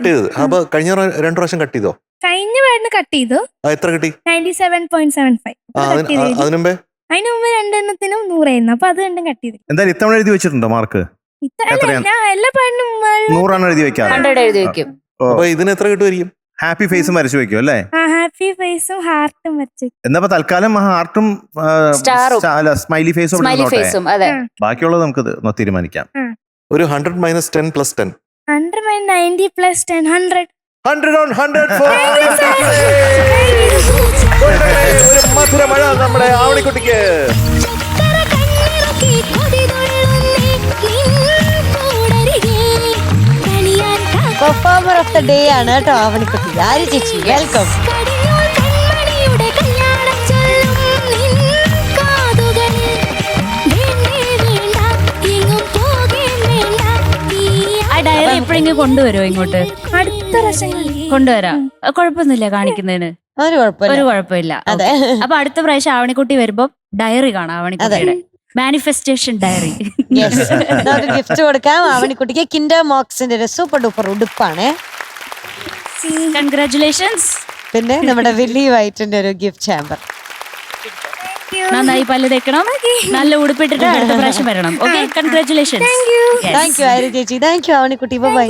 ചെയ്ത്. അപ്പൊ കഴിഞ്ഞ 2 പ്രാവശ്യം കട്ട് ചെയ്തോ? കഴിഞ്ഞ പാട്ടിന് കട്ട് ചെയ്തു. എത്ര കിട്ടി? 97.75. അതിനു മുമ്പേ അതിന് മുമ്പ് 2 എണ്ണത്തിനും 100 ആയിരുന്നു. അപ്പൊ അത് രണ്ടും കട്ട് ചെയ്തു. എന്തായാലും ഇത്തവണ എഴുതി വെച്ചിട്ടുണ്ടോ മാർക്ക്? ഞാൻ എല്ലാ പാട്ടിനും 100 എഴുതി വെക്കാം. 100 എഴുതി വെക്കും. അപ്പൊ ഇതിന് എത്ര കിട്ടുമായിരിക്കും? ഹാപ്പി ഫേസും വരച്ചു വെക്കും അല്ലേ? ഹാപ്പി ഫേസും ഹാർട്ടും വരച്ചു. എന്നാ തൽക്കാലം ഹാർട്ടും സ്മൈലി ഫേസും ബാക്കിയുള്ളത് നമുക്ക് തീരുമാനിക്കാം. ഒരു 100 - 10 + 10. 100 - 90 + 10 100. 100 on 100 for ഒരു മധുര മഴ നമ്മുടെ ആവണിക്കുട്ടിക്ക്. പെർഫോമർ ഓഫ് ദ ഡേ ആണ് കേട്ടോ ആവണിക്കുട്ടി. ആര് ചേച്ചി, വെൽക്കം. ആ ഡയറി എപ്പോഴെങ്കിലും കൊണ്ടുവരുമോ ഇങ്ങോട്ട്? അടുത്ത പ്രാവശ്യം കൊണ്ടുവരാം. കുഴപ്പമൊന്നുമില്ല, കാണിക്കുന്നതിന് ഒരു കുഴപ്പമില്ല. അതെ. അപ്പൊ അടുത്ത പ്രാവശ്യം ആവണിക്കുട്ടി വരുമ്പോ ഡയറി കാണാം, ആവണിക്കുട്ടിയുടെ മാനിഫെസ്റ്റേഷൻ ഡയറി. ഗിഫ്റ്റ് കൊടുക്കാം ആവണിക്കുട്ടിക്ക്. കിൻഡർ മോക്സിന്റെ ഒരു സൂപ്പർ ഡൂപ്പർ ഉടുപ്പാണ്. കൺഗ്രാറ്റുലേഷൻസ്. പിന്നെ നമ്മുടെ വില്ലി വൈറ്റിന്റെ ഒരു ഗിഫ്റ്റ് ചാമ്പർ. നന്നായി പല്ല് തേക്കണം, നല്ല ഉടുപ്പിട്ടിട്ട് അടുത്ത പ്രാവശ്യം വരണം. Okay, congratulations. Thank you Arya ചേച്ചി. താങ്ക് യു ആവണിക്കുട്ടി. ബൈ.